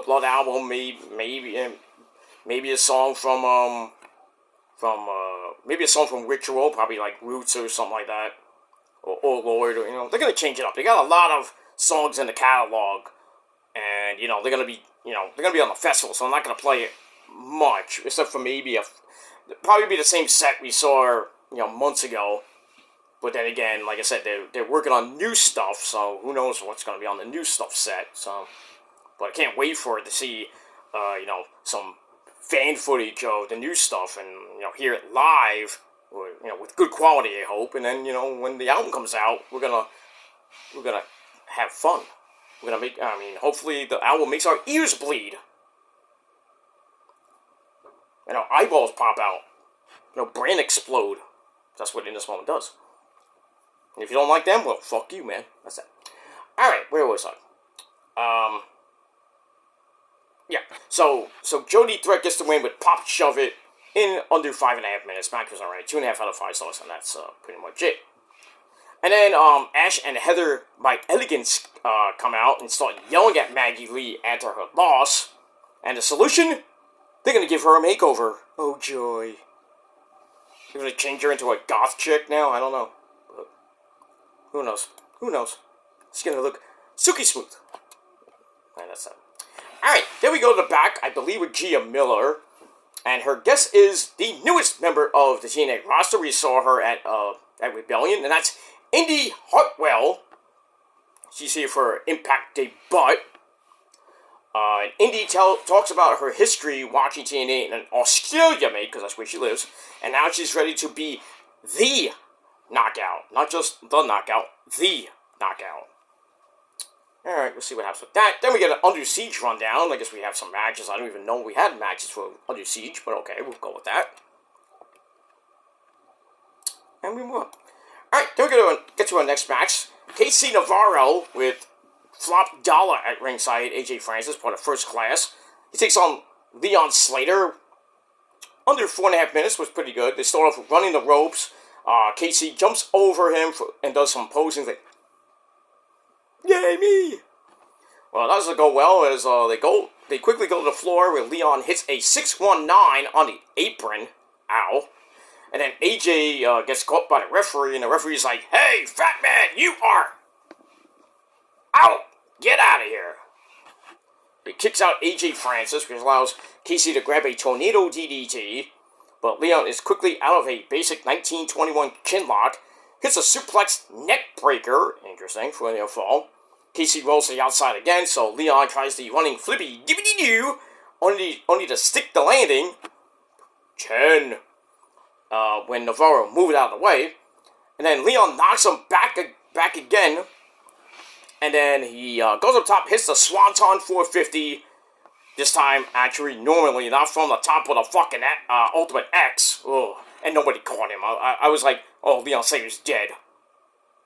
Blood album. Maybe a song from Ritual, probably like Roots or something like that, or Lord, or they're gonna change it up. They got a lot of songs in the catalog, and they're gonna be on the festival, so I'm not gonna play it much, except for probably be the same set we saw months ago. But then again, like I said, they're working on new stuff, so who knows what's going to be on the new stuff set. So, but I can't wait for it to see, some fan footage of the new stuff and hear it live, or, with good quality, I hope. And then when the album comes out, we're gonna have fun. We're gonna hopefully the album makes our ears bleed, and our eyeballs pop out, brain explode. That's what In This Moment does. And if you don't like them, well, fuck you, man. That's it. Alright, where was I? Yeah. So Jody Threat gets the win with Pop Shove It in under 5.5 minutes. Mac was alright. 2.5 out of 5 stars, and that's pretty much it. And then Ash and Heather by Elegance come out and start yelling at Maggie Lee after her loss. And the solution? They're going to give her a makeover. Oh, joy. They're going to change her into a goth chick now? I don't know. But who knows? Who knows? It's going to look silky smooth. And that's it. Alright, then we go to the back, I believe with Gia Miller. And her guest is the newest member of the TNA roster. We saw her at Rebellion. And that's Indy Hartwell. She's here for her Impact debut. Indy talks about her history watching TNA in Australia, mate, because that's where she lives. And now she's ready to be the knockout. Not just the knockout, the knockout. Alright, we'll see what happens with that. Then we get an Under Siege rundown. I guess we have some matches. I don't even know we had matches for Under Siege, but okay, we'll go with that. And we move on. Alright, then we're going to get to our next match. KC Navarro with Flop Dollar at ringside. AJ Francis, part of First Class. He takes on Leon Slater. Under 4.5 minutes was pretty good. They start off running the ropes. KC jumps over him and does some posing. Like, yay, me! Well, that doesn't go well as they quickly go to the floor where Leon hits a 619 on the apron. Ow. And then AJ gets caught by the referee, and the referee's like, hey, fat man, you are out! Get out of here! He kicks out AJ Francis, which allows KC to grab a tornado DDT, but Leon is quickly out of a basic 1921 chin lock, hits a suplex neck breaker, interesting, for a fall. KC rolls to the outside again, so Leon tries the running flippy dippity-doo, only to stick the landing. 10, when Navarro moved out of the way. And then Leon knocks him back again. And then he goes up top, hits the Swanton 450. This time, actually, normally, not from the top of the fucking Ultimate X. Ugh. And nobody caught him. I was like, oh, Leon Slater's dead.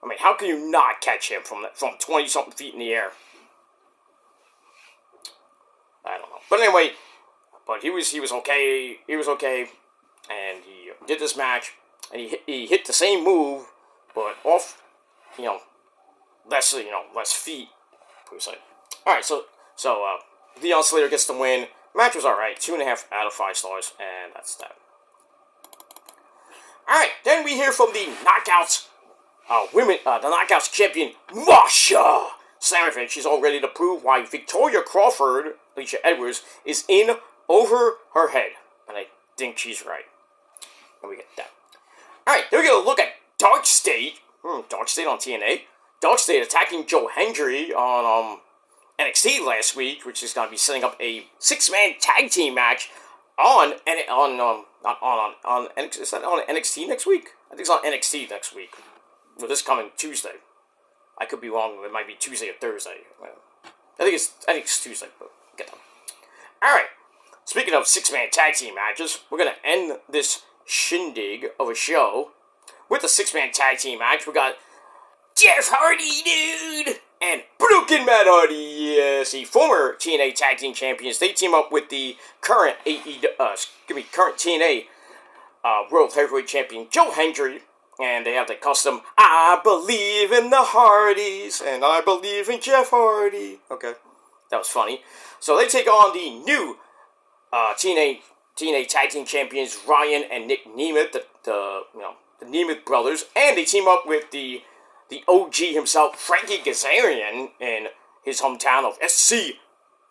I mean, how can you not catch him from 20-something feet in the air? I don't know. But anyway, he was okay. He was okay. And he did this match. And he hit the same move, but off, less feet, per se. Alright, so Leon Slater gets the win. Match was alright. 2.5 out of 5 stars. And that's that. Alright, then we hear from the Knockouts the Knockouts champion, Masha Slamovich. She's all ready to prove why Victoria Crawford, Alicia Edwards, is in over her head. And I think she's right. And we get that. Alright, then we're going to look at Dark State. Dark State on TNA. Dark State attacking Joe Hendry on NXT last week, which is going to be setting up a 6-man tag team match on NXT next week? I think it's on NXT next week. Well, this coming Tuesday. I could be wrong. It might be Tuesday or Thursday. I think it's Tuesday, but get them. Alright. Speaking of 6-man tag team matches, we're going to end this shindig of a show with a 6-man tag team match. We got Jeff Hardy, dude! And Broken Matt Hardy, yes, the former TNA Tag Team Champions. They team up with the current current TNA World Heavyweight Champion Joe Hendry, and they have the custom "I believe in the Hardys" and "I believe in Jeff Hardy." Okay, that was funny. So they take on the new TNA Tag Team Champions Ryan and Nick Nemeth, the Nemeth brothers, and they team up with the OG himself, Frankie Kazarian, in his hometown of SCU.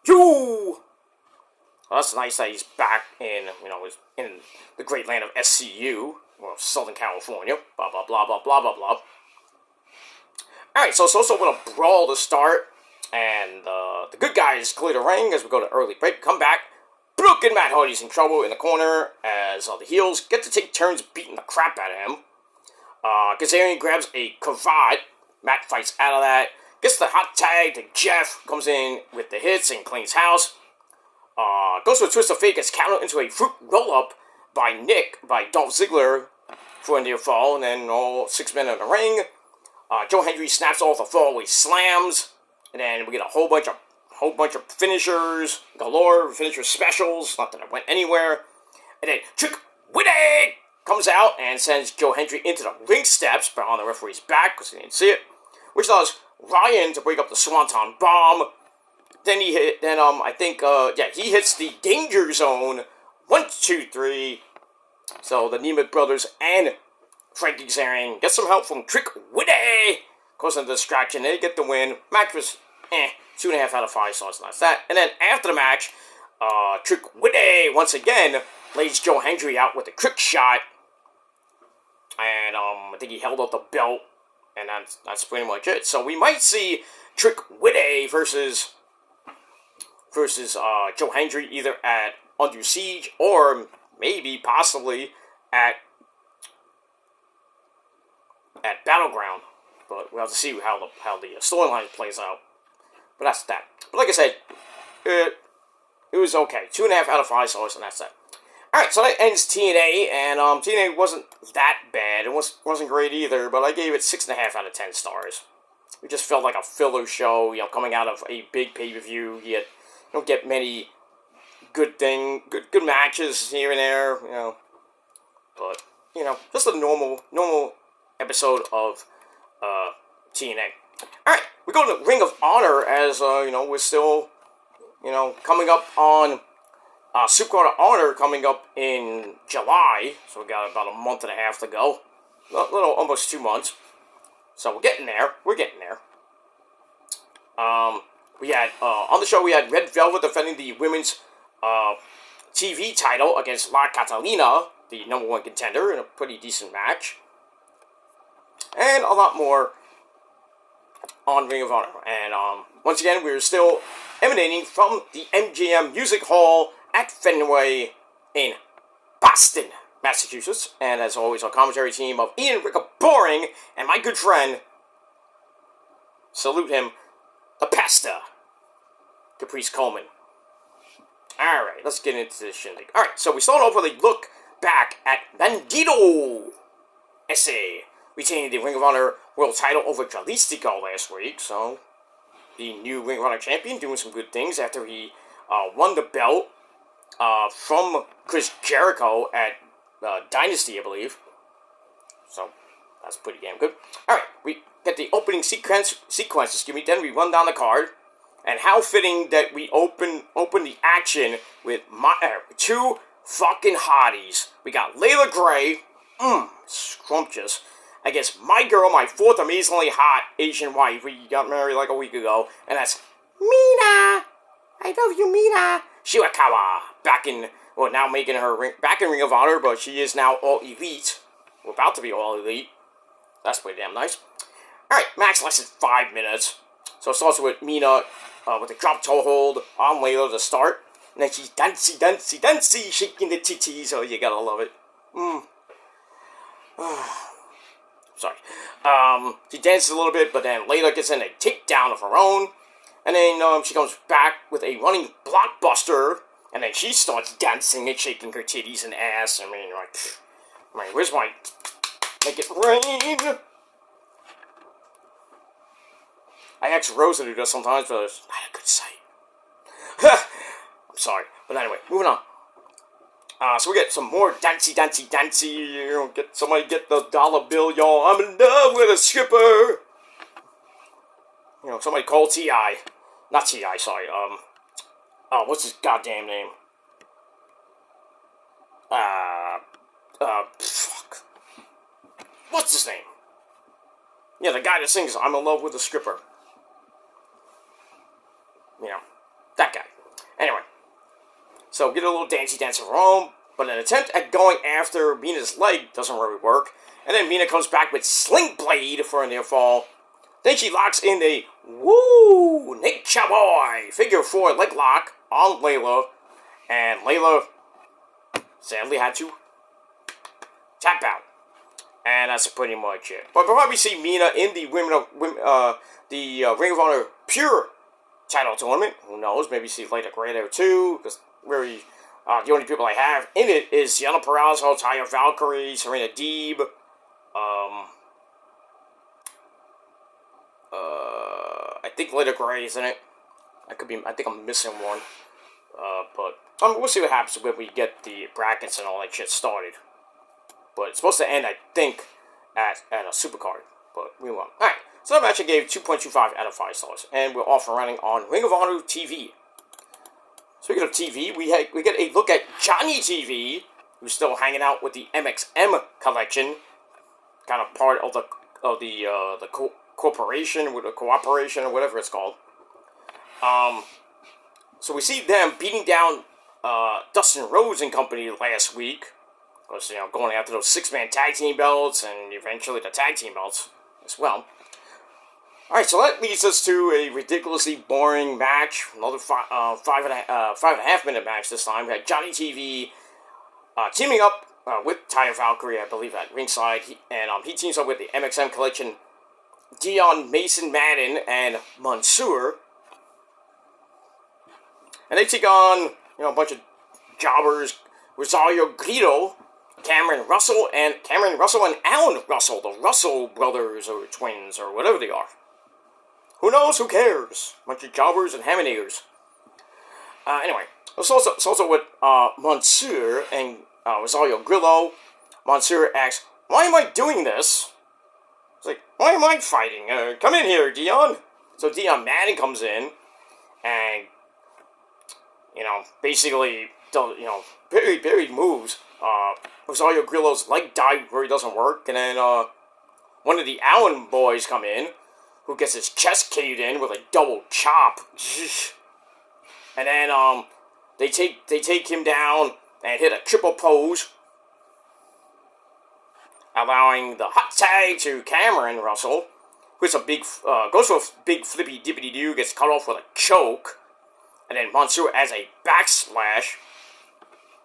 Well, that's nice that he's back in the great land of SCU, or Southern California. Blah blah blah blah blah blah blah. All right, so it's also with a brawl to start, and the good guys clear the ring as we go to early break. Come back. Brooke and Matt Hardy's in trouble in the corner as the heels get to take turns beating the crap out of him. Kazarian grabs a cravat. Matt fights out of that. Gets the hot tag to Jeff. Comes in with the hits and cleans house. Goes to a twist of fate. Gets countered into a fruit roll-up by Dolph Ziggler for a near fall. And then all 6 men in the ring. Joe Hendry snaps off the fallaway slams. And then we get a whole bunch of finishers galore. Finisher specials. Not that it went anywhere. And then Trick Willie comes out and sends Joe Hendry into the ring steps, but on the referee's back because he didn't see it, which allows Ryan to break up the Swanton Bomb. Then he hits the Danger Zone. 1, 2, 3. So the Nemeth brothers and Frankie Kazarian get some help from Trick Willie, causing a distraction. They get the win. Match was 2.5 out of 5 stars, and that's that. And then after the match, Trick Willie once again lays Joe Hendry out with a quick shot. And I think he held up the belt, and that's pretty much it. So we might see Trick Willie versus Joe Hendry either at Under Siege or maybe possibly at Battleground. But we'll have to see how the storyline plays out. But that's that. But like I said, it was okay. 2.5 out of 5 stars, and that's that. Alright, so that ends TNA, and TNA wasn't that bad. It wasn't great either, but I gave it 6.5 out of 10 stars. It just felt like a filler show, coming out of a big pay-per-view. You don't get many good matches here and there, But, just a normal episode of TNA. Alright, we go to Ring of Honor as, we're still, coming up on Supercard of Honor coming up in July, so we got about a month and a half to go. Almost 2 months. So we're getting there. We had, on the show, we had Red Velvet defending the women's TV title against La Catalina, the number 1 contender, in a pretty decent match. And a lot more on Ring of Honor. And once again, we're still emanating from the MGM Music Hall at Fenway in Boston, Massachusetts. And as always, our commentary team of Ian Ricker Boring and my good friend, salute him, the Pasta, Caprice Coleman. Alright, let's get into this shindig. Alright, so we start off with a look back at Bandito Esse retaining the Ring of Honor World title over Jalistico last week. So, the new Ring of Honor champion doing some good things after he won the belt from Chris Jericho at Dynasty, I believe. So, that's pretty damn good. Alright, we get the opening sequence, then we run down the card. And how fitting that we open the action with two fucking hotties. We got Layla Gray, scrumptious, against my girl, my fourth amazingly hot Asian wife. We got married like a week ago, and that's Mina. I love you, Mina. Shiwakawa, now making her back in Ring of Honor, but she is now all elite. We're about to be all elite. That's pretty damn nice. Alright, match lasted 5 minutes. So it starts with Mina with the drop toe hold on Layla to start. And then she's dancey, shaking the titties. Oh, you gotta love it. Sorry. She dances a little bit, but then Layla gets in a takedown of her own. And then she comes back with a running blockbuster. And then she starts dancing and shaking her titties and ass. I mean, where's my... Make it rain? I ask Rosa to do that sometimes, but it's not a good sight. I'm sorry. But anyway, moving on. So we get some more dancey. You know, somebody get the dollar bill, y'all. I'm in love with a stripper. You know, somebody call T.I. Not T.I., sorry. What's his goddamn name? Fuck. What's his name? Yeah, the guy that sings I'm in love with a stripper. You know, that guy. Anyway, so get a little dancey dance of her own, but an attempt at going after Mina's leg doesn't really work, and then Mina comes back with Sling Blade for a near fall. Then she locks in a Nature Boy figure 4 leg lock on Layla, and Layla sadly had to tap out. And that's pretty much it. But before we see Mina in the Ring of Honor Pure title tournament, who knows, maybe see Layla Gray there too, because the only people I have in it is Yana Peraza, Taya Valkyrie, Serena Deeb, I think Layla Gray is in it. I think I'm missing one. But we'll see what happens when we get the brackets and all that shit started. But it's supposed to end, I think, at a supercard. But we won't. Alright, so that match I gave 2.25 out of 5 stars. And we're off and running on Ring of Honor TV. Speaking of TV, we get a look at Johnny TV, who's still hanging out with the MXM collection. Kind of part of the corporation, with a cooperation, or whatever it's called. So we see them beating down Dustin Rhodes and company last week. Was, you know, going after those 6-man tag team belts and eventually the tag team belts as well. Alright, so that leads us to a ridiculously boring match. Another 5.5 minute match this time. We had Johnny TV teaming up with Taya Valkyrie, I believe, at ringside. He teams up with the MXM collection, Dion, Mason Madden, and Mansoor. And they take on, you know, a bunch of jobbers, Rosario Grito, Cameron Russell and Alan Russell, the Russell brothers or twins or whatever they are. Who knows? Who cares? Bunch of jobbers and hamanators. Anyway, it's also with Mansoor and Rosario Grillo. Mansoor asks, "Why am I doing this?" It's like, "Why am I fighting? Come in here, Dion." So Dion Madden comes in and, you know, basically, you know, very moves. Rosario Grillo's leg dive where he doesn't work, and then one of the Allen boys come in, who gets his chest caved in with a double chop, and then they take him down and hit a triple pose, allowing the hot tag to Cameron Russell, who's goes for a big flippy dippity doo, gets cut off with a choke, and then Mansoor as a backsplash.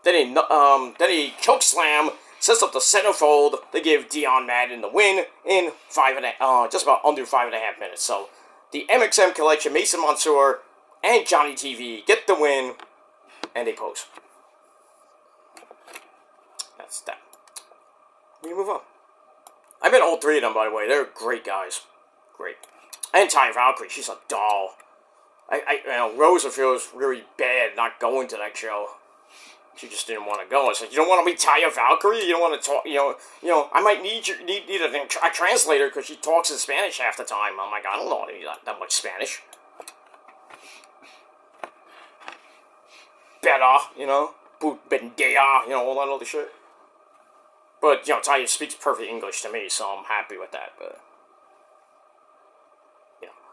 Then he choke slam sets up the centerfold to give Dion Madden the win in just about under 5.5 minutes. So the MXM Collection, Mason Mansour, and Johnny TV get the win, and they pose. That's that. We move on. I met all three of them, by the way. They're great guys. Great. And Taya Valkyrie, she's a doll. Rosa feels really bad not going to that show. She just didn't want to go. I said, you don't want to meet Taya Valkyrie? You don't want to talk, I might need a translator because she talks in Spanish half the time. I'm like, I don't know that much Spanish. Better, Bendea, all that other shit. But, Taya speaks perfect English to me, so I'm happy with that, but...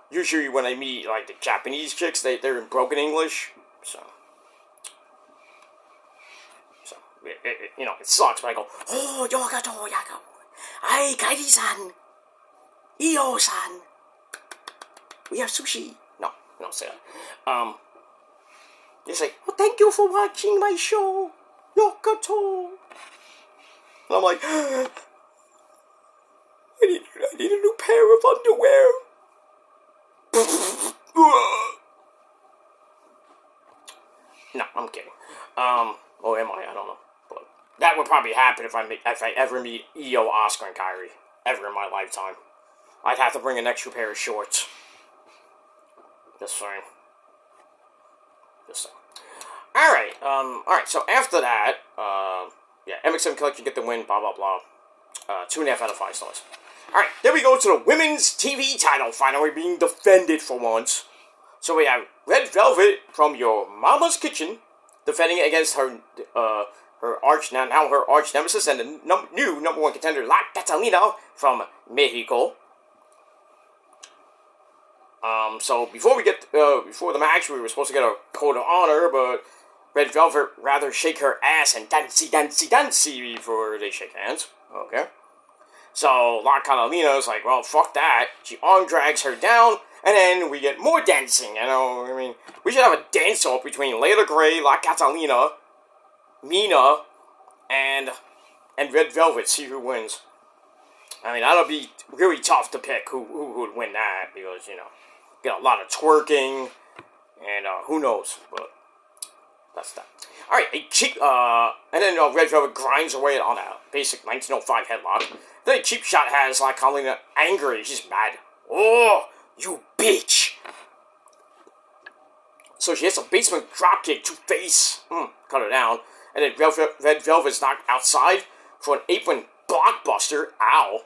Usually when I meet, like, the Japanese chicks, they're in broken English, so it sucks, but I go, oh, yogato, ai, kairi-san, iyo-san, we have sushi. No, don't say that. They say, oh, thank you for watching my show, yogato. And I'm like, I need a new pair of underwear. No, I'm kidding. Or am I? I don't know. But that would probably happen if I ever meet Io, Oscar, and Kairi. Ever in my lifetime. I'd have to bring an extra pair of shorts. Just saying. Alright, so after that, MXM Collection get the win, blah, blah, blah. 2.5 out of 5 stars. Alright, then we go to the women's TV title finally being defended for once. So we have Red Velvet from Your Mama's Kitchen defending it against her arch nemesis and the new number 1 contender, La Catalina from Mexico. So before the match, we were supposed to get a code of honor, but Red Velvet rather shake her ass and dancey before they shake hands. Okay. So La Catalina's like, well, fuck that. She arm drags her down, and then we get more dancing. We should have a dance-off between Layla Gray, La Catalina, Mina, and Red Velvet. See who wins. That'll be really tough to pick who would win that, because, get a lot of twerking, and who knows, but that's that. Alright, and then Red Velvet grinds away on a basic 1905 headlock. Then a cheap shot has like Catalina angry. She's mad. Oh, you bitch! So she hits a basement dropkick to face. Cut her down. And then Red Velvet's knocked outside for an apron blockbuster. Ow.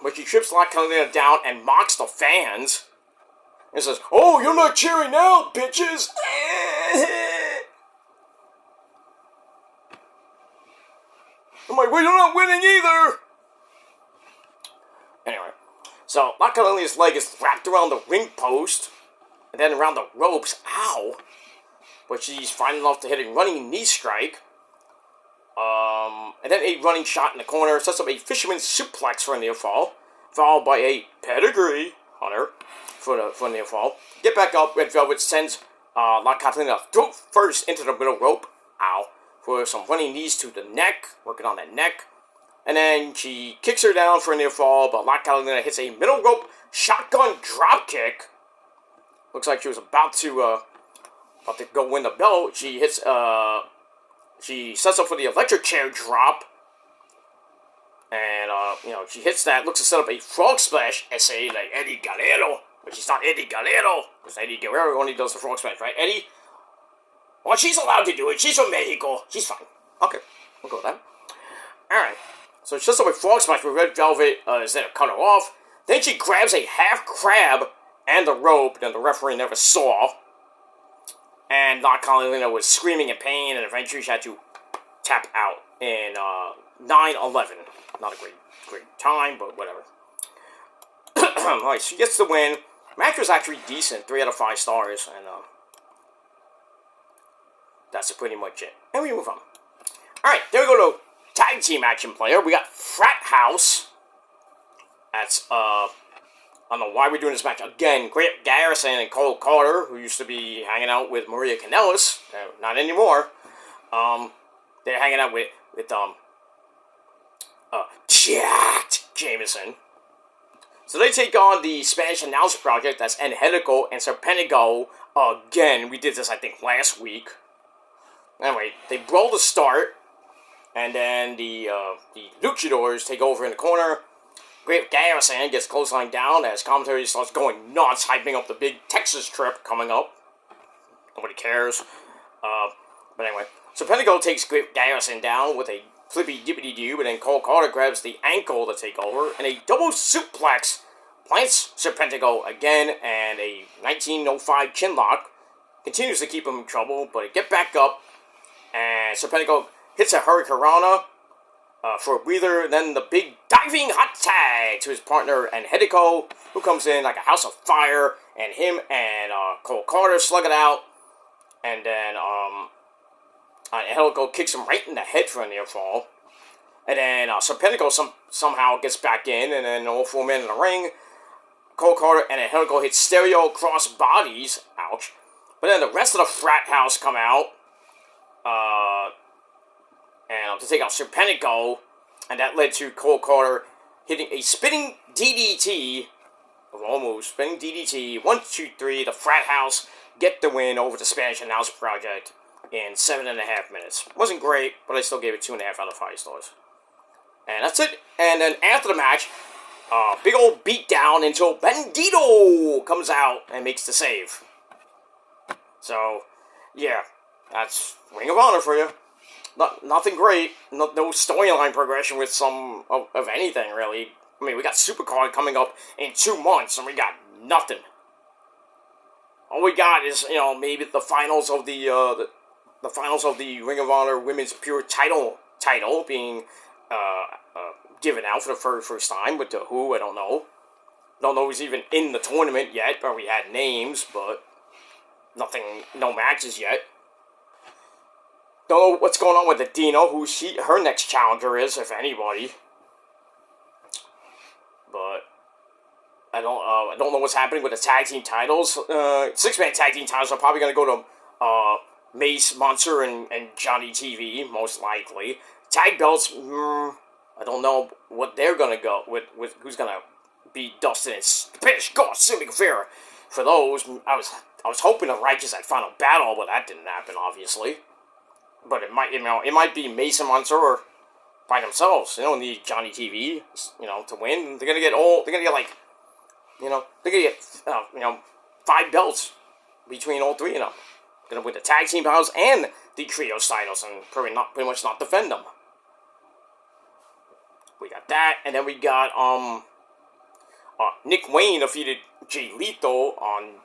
But she trips La Catalina down and mocks the fans. And says, oh, you're not cheering now, bitches! I'm like, well, you're not winning either! Anyway, so La Catalina's leg is wrapped around the ring post, and then around the ropes. Ow! But she's fine enough to hit a running knee strike. And then a running shot in the corner sets up a fisherman's suplex for a near fall, followed by a pedigree hunter for a near fall. Get back up, Red Velvet sends La Catalina throat first into the middle rope. Ow. For some running knees to the neck, working on that neck. And then she kicks her down for a near fall, but La Catalina hits a middle rope shotgun drop kick. Looks like she was about to go win the belt. She hits, she sets up for the electric chair drop. And, she hits that, looks to set up a frog splash essay like Eddie Guerrero. But she's not Eddie Guerrero, because Eddie Guerrero only does the frog splash, right, Eddie? Well, she's allowed to do it. She's from Mexico. She's fine. Okay, we'll go with that. Alright. So she sets up a frog splash where Red Velvet is there to cut her off. Then she grabs a half crab and the rope that the referee never saw. And La Catalina was screaming in pain, and eventually she had to tap out in 9-11. Not a great time, but whatever. Alright, she gets the win. Match was actually decent, 3 out of 5 stars, and that's pretty much it. And we move on. Alright, then we go to tag team action player. We got Frat House. That's, I don't know why we're doing this match again. Grant Garrison and Cole Carter, who used to be hanging out with Maria Kanellis. Not anymore. They're hanging out with Jacked Jameson. So they take on the Spanish Announcer Project, that's Angelico and Serpentico again. We did this, I think, last week. Anyway, they brawl to start, and then the Luchadors take over in the corner. Great Garrison gets clothesline down as commentary starts going nuts, hyping up the big Texas trip coming up. Nobody cares. But anyway, Serpentico takes Great Garrison down with a flippy dippity doo, and then Cole Carter grabs the ankle to take over, and a double suplex plants Serpentico again, and a 1905 chinlock continues to keep him in trouble, but get back up, and Serpentico hits a Hurricanrana for a breather, then the big diving hot tag to his partner Angelico, who comes in like a house of fire, and him and Cole Carter slug it out, and then Angelico kicks him right in the head for a near fall. And then Serpentico somehow gets back in, and then all four men in the ring. Cole Carter and Angelico hit stereo cross bodies. Ouch. But then the rest of the frat house come out. And to take out Serpentico. And that led to Cole Carter hitting a spinning DDT. Almost spinning DDT. 1, 2, 3. The frat house get the win over the Spanish Announcer Project in 7.5 minutes. Wasn't great, but I still gave it 2.5 out of 5 stars. And that's it. And then after the match, big old beatdown until Bandito comes out and makes the save. So, yeah, that's Ring of Honor for you. Nothing great. No storyline progression with some of anything, really. I mean, we got Supercard coming up in 2 months, and we got nothing. All we got is, maybe the finals of the finals of the Ring of Honor Women's Pure title being given out for the first time with the Who. I don't know. Don't know who's even in the tournament yet, or we had names, but no matches yet. Don't know what's going on with Adina, who her next challenger is, if anybody. But I don't know what's happening with the tag team titles. 6-man tag team titles are probably going to go to Mace, Monster, and Johnny TV, most likely. Tag belts, I don't know what they're going to go with who's going to be Dustin and Spanish God, Sammy Guevara. For those, I was hoping the Righteous at Final Battle, but that didn't happen, obviously. But it might be Mace and Monster or by themselves. They don't need Johnny TV, to win. They're gonna get 5 belts between all 3 of them. Gonna win the tag team titles and the trios titles, and pretty much not defend them. We got that, and then we got Nick Wayne defeated Jay Lethal on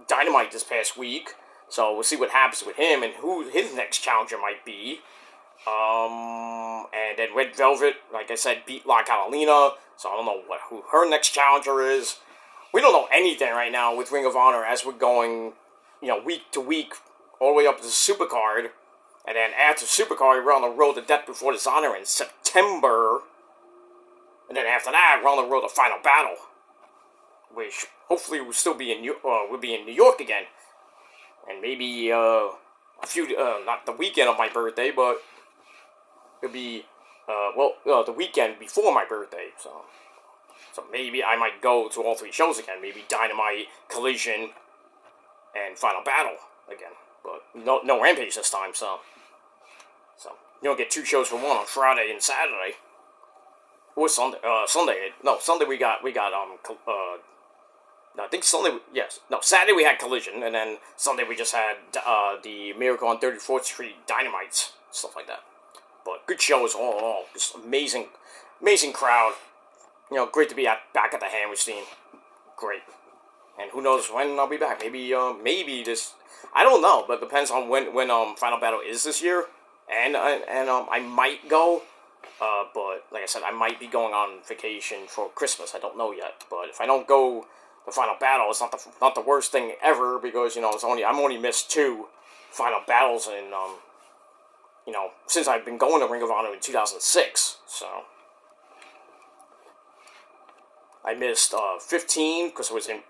Dynamite this past week. So we'll see what happens with him and who his next challenger might be. And then Red Velvet, like I said, beat La Catalina. So I don't know who her next challenger is. We don't know anything right now with Ring of Honor as we're going, week to week, all the way up to the Supercard. And then after Supercard, we're on the road to Death Before Dishonor in September. And then after that, we're on the road to Final Battle, which hopefully will still be in New York again. And maybe not the weekend of my birthday, but it'll be the weekend before my birthday. So maybe I might go to all 3 shows again. Maybe Dynamite, Collision, and Final Battle again. But no Rampage this time. So you don't get 2 shows for one on Friday and Saturday. Or Sunday. Sunday we got I think Sunday, yes. No, Saturday we had Collision, and then Sunday we just had the Miracle on 34th Street Dynamites, stuff like that. But good shows all in all. Just amazing crowd. Great to be back at the Hammerstein. Great. And who knows when I'll be back. Maybe this, I don't know, but it depends on when Final Battle is this year. And I might go, but like I said, I might be going on vacation for Christmas. I don't know yet. But if I don't go the Final Battle, it's not the worst thing ever, because I'm only missed 2 Final Battles in since I've been going to Ring of Honor in 2006. So I missed 15 because it was in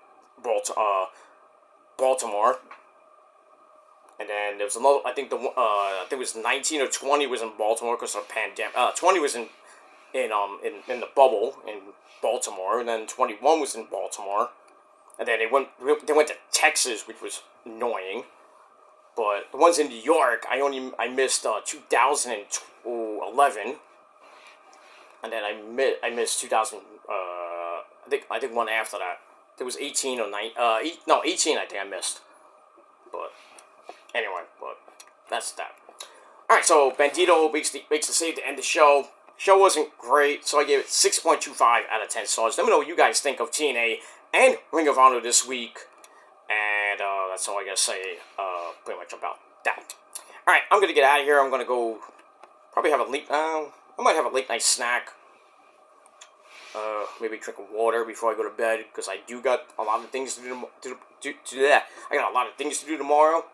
Baltimore, and then there was another. I think it was 19 or 20 was in Baltimore because of the pandemic. 20 was in in the bubble in Baltimore, and then 21 was in Baltimore, and then they went to Texas, which was annoying. But the ones in New York, I missed 2011, and then I missed 2000. I think one after that. There was 18 or 9. 18. I think I missed. But anyway, that's that. All right, so Bandito makes the save to end the show. Show wasn't great, so I gave it 6.25 out of 10 stars. Let me know what you guys think of TNA and Ring of Honor this week. And that's all I gotta say pretty much about that. Alright, I'm gonna get out of here. I'm gonna go probably have a late I might have a late night snack. Maybe drink water before I go to bed, because I do got a lot of things to do that. I got a lot of things to do tomorrow.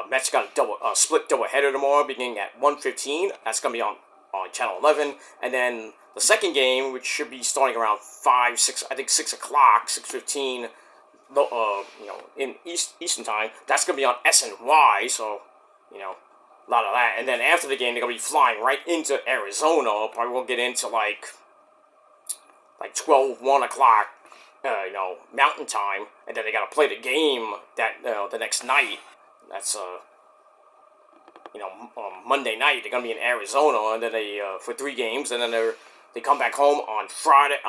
Mets got a split double header tomorrow beginning at 1:15. That's gonna be on channel 11, and then the second game, which should be starting around 6 o'clock, 6:15, in Eastern time, that's gonna be on SNY. So, a lot of that. And then after the game, they're gonna be flying right into Arizona. Probably won't get into like 1 o'clock, Mountain Time, and then they gotta play the game the next night. That's Monday night. They're gonna be in Arizona, and then they for 3 games, and then they come back home on Friday,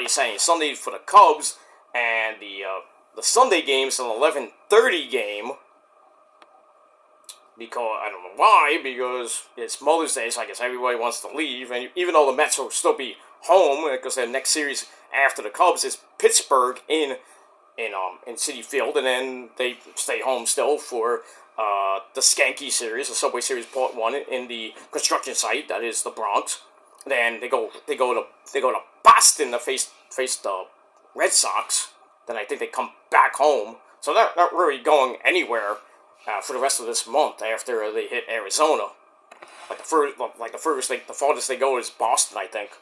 Saturday, and Sunday for the Cubs, and the Sunday game's an 11:30 game. Because I don't know why, because it's Mother's Day, so I guess everybody wants to leave, and even though the Mets will still be home, because their next series after the Cubs is Pittsburgh in Citi Field, and then they stay home still for the Skanky series, the Subway Series Part 1 in the construction site that is the Bronx. Then they go to Boston to face the Red Sox. Then I think they come back home, so they're not really going anywhere for the rest of this month after they hit Arizona. The farthest they go is Boston, I think.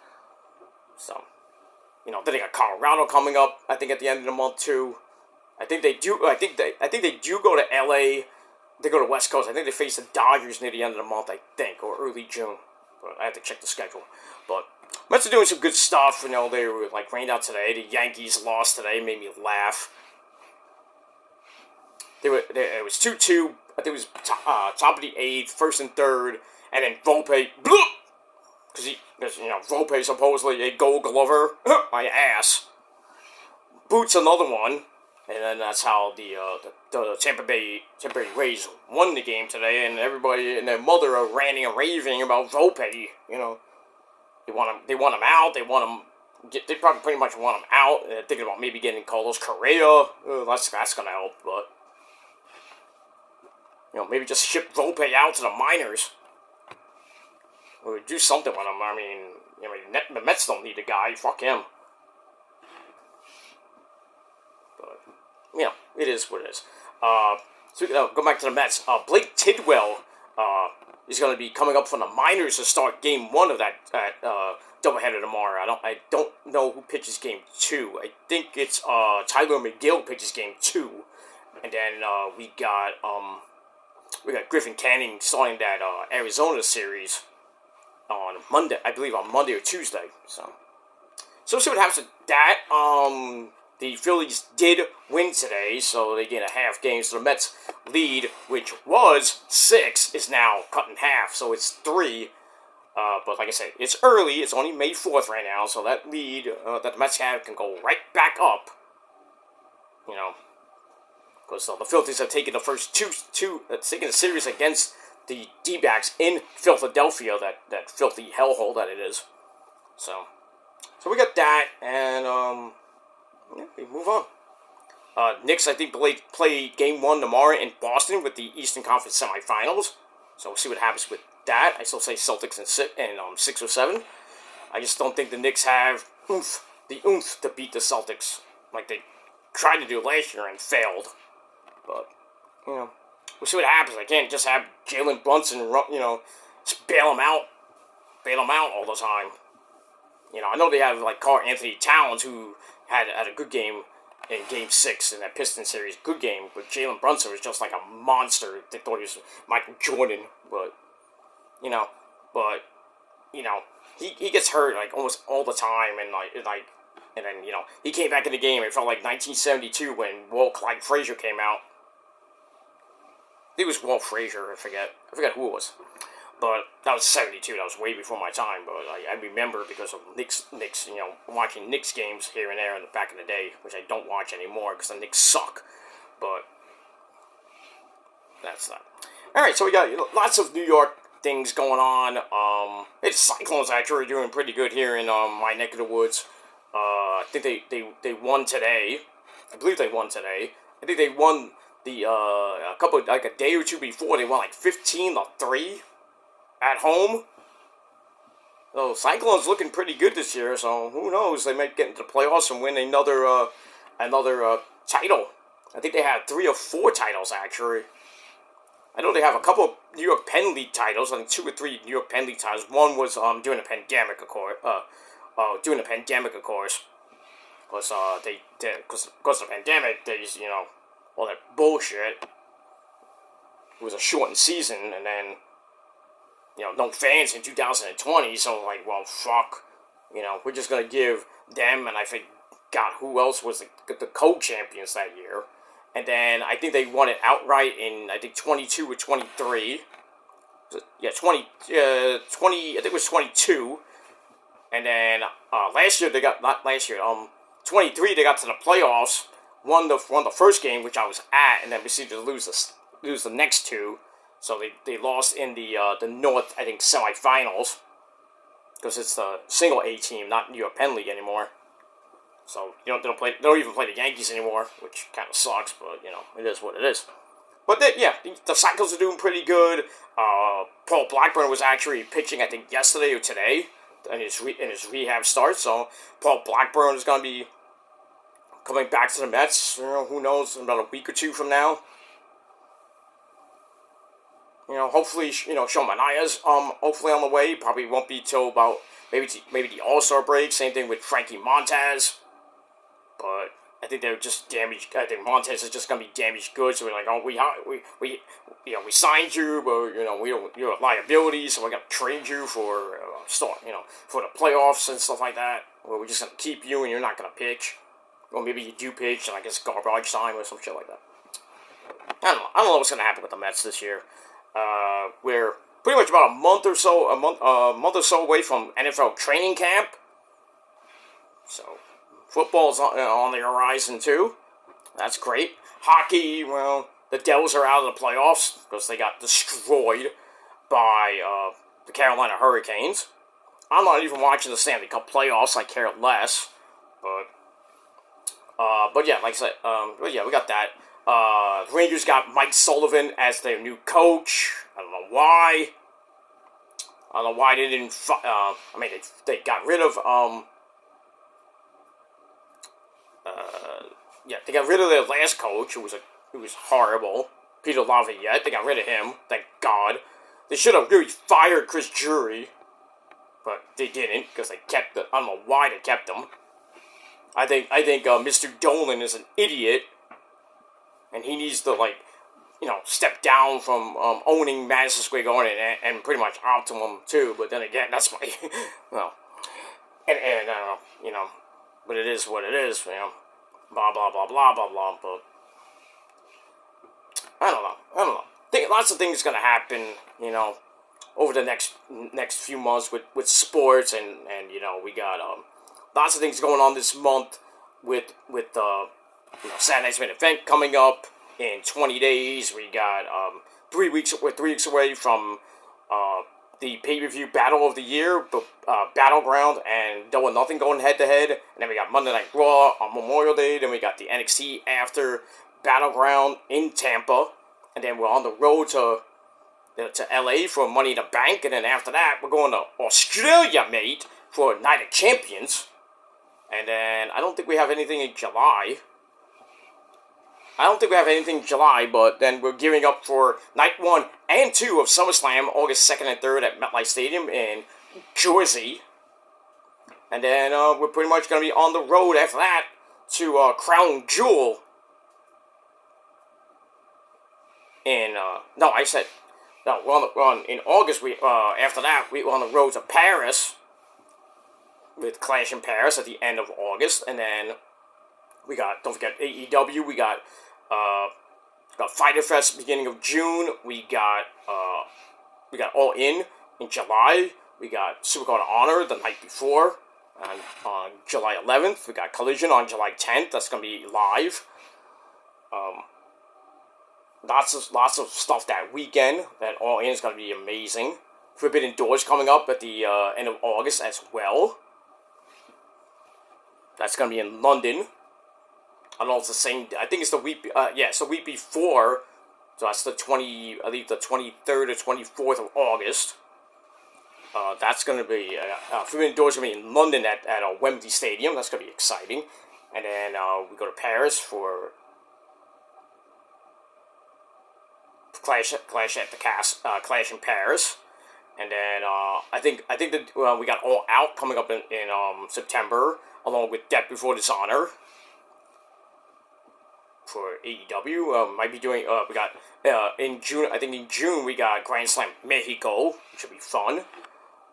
So, then they got Colorado coming up, I think, at the end of the month too. I think they do go to LA. They go to West Coast. I think they face the Dodgers near the end of the month, I think, or early June. But I have to check the schedule. But Mets are doing some good stuff. They were rained out today. The Yankees lost today, made me laugh. It was 2-2. I think it was top of the 8th, 1st and 3rd, and then Volpe, because Volpe supposedly a Gold Glover, my ass, boots another one, and then that's how the Tampa Bay Rays won the game today, and everybody and their mother are ranting and raving about Volpe. They want him out. They probably pretty much want him out. They're thinking about maybe getting Carlos Correa. That's gonna help, but maybe just ship Volpe out to the minors. Or do something with him. The Mets don't need the guy. Fuck him. But, it is what it is. So go back to the Mets. Blake Tidwell is going to be coming up from the minors to start Game 1 of that doubleheader tomorrow. I don't know who pitches Game 2. I think it's Tyler McGill pitches Game 2, and then we got Griffin Canning starting that Arizona series on Monday, I believe on Monday or Tuesday. So we'll see what happens with that. The Phillies did win today, so they get a half game. So the Mets lead, which was 6, is now cut in half. So it's 3. But like I said, it's early. It's only May 4th right now. So that lead that the Mets have can go right back up. Because the Phillies have taken the first taken the series against the D-backs in Philadelphia, that filthy hellhole that it is. So we got that, and we move on. Knicks, I think, play Game 1 tomorrow in Boston with the Eastern Conference semifinals. So we'll see what happens with that. I still say Celtics in 6 or 7. I just don't think the Knicks have the oomph to beat the Celtics like they tried to do last year and failed. But, we'll see what happens. I can't just have Jalen Brunson, just bail him out all the time. I know they have, Karl Anthony Towns, who had a good game in Game 6 in that Pistons series. Good game, but Jalen Brunson was just like a monster. They thought he was Michael Jordan, but, you know, he gets hurt like almost all the time, and then he came back in the game. It felt like 1972 when Walt Clyde Frazier came out. I think it was Walt Frazier. I forget who it was. But that was 72. That was way before my time. But I remember because of Knicks, watching Knicks games here and there back in the day, which I don't watch anymore because the Knicks suck. But that's that. All right, so we got lots of New York things going on. It's Cyclones actually doing pretty good here in my neck of the woods. I think they won today. I believe they won today. I think they won a day or two before. They won like 15-3 at home. So Cyclones looking pretty good this year. So who knows? They might get into the playoffs and win another title. I think they had 3 or 4 titles actually. I know they have a couple of New York Penn League titles. I think 2 or 3 New York Penn League titles. One was during the pandemic, of course. During the pandemic, of course, because of the pandemic, there's all that bullshit. It was a shortened season, and then no fans in 2020. So like, well, fuck, we're just gonna give them, and I think God, who else was the co-champions that year? And then I think they won it outright in, I think, 22 or 23. Yeah, 20, I think it was 22. And then last year, 23, they got to the playoffs, won the first game, which I was at, and then proceeded to lose the next 2. So they lost in the North, I think, semifinals. Because it's the single A team, not New York Penn League anymore. So they don't even play the Yankees anymore, which kind of sucks, but it is what it is. But the Cyclones are doing pretty good. Paul Blackburn was actually pitching, I think, yesterday or today in his rehab start. So Paul Blackburn is going to be coming back to the Mets. Who knows, in about a week or 2 from now. Hopefully, Sean Manaea's hopefully on the way. Probably won't be till about maybe the All-Star break. Same thing with Frankie Montez. But I think they're just damaged. I think Montez is just gonna be damaged goods. So we're like, oh, we signed you, but you're a liability, so we got to trade you for for the playoffs and stuff like that. Or we're just gonna keep you, and you're not gonna pitch, or maybe you do pitch, and I guess garbage time or some shit like that. I don't know what's gonna happen with the Mets this year. We're pretty much about a month or so away from NFL training camp. So football's on the horizon too. That's great. Hockey, well, the Devils are out of the playoffs because they got destroyed by the Carolina Hurricanes. I'm not even watching the Stanley Cup playoffs. I care less. But yeah, like I said, we got that. The Rangers got Mike Sullivan as their new coach. I don't know why. I don't know why they didn't. They got rid of they got rid of their last coach, who was horrible, Peter Laviolette. They got rid of him. Thank God. They should have really fired Chris Drury, but they didn't because they kept. I don't know why they kept him. I think Mr. Dolan is an idiot, and he needs to step down from owning Madison Square Garden and pretty much Optimum too. But then again, that's my well, and I don't know, but it is what it is, blah blah blah blah blah blah. But I don't know. I think lots of things gonna happen, over the next few months with sports and we got lots of things going on this month with Saturday Night's Main Event coming up in 20 days. We got 3 weeks. We're 3 weeks away from the pay-per-view Battle of the Year, Battleground and Double or Nothing going head-to-head. And then we got Monday Night Raw on Memorial Day. Then we got the NXT after Battleground in Tampa. And then we're on the road to LA for Money in the Bank. And then after that, we're going to Australia, mate, for Night of Champions. And then I don't think we have anything in July. But then we're gearing up for Night 1 and 2 of SummerSlam, August 2nd and 3rd at MetLife Stadium in Jersey. And then we're pretty much going to be on the road after that to Crown Jewel in, No, in August, after that, we're on the road to Paris with Clash in Paris at the end of August. And then we got, don't forget, AEW. Got Fighter Fest beginning of June. We got All In July. We got Supercard of Honor the night before. And on July 11th, we got Collision on July 10th. That's going to be live. Lots of stuff that weekend. That All In is going to be amazing. Forbidden Doors coming up at the end of August as well. That's going to be in London. I don't know if it's the same. I think it's the week. It's the week before. So that's the 23rd or 24th of August. That's going to be Forbidden Doors going to be in London at Wembley Stadium. That's going to be exciting. And then we go to Paris for Clash in Paris. And then I think that we got All Out coming up in September, along with Death Before Dishonor for AEW. Might be doing. We got in June. I think in June we got Grand Slam Mexico, which should be fun.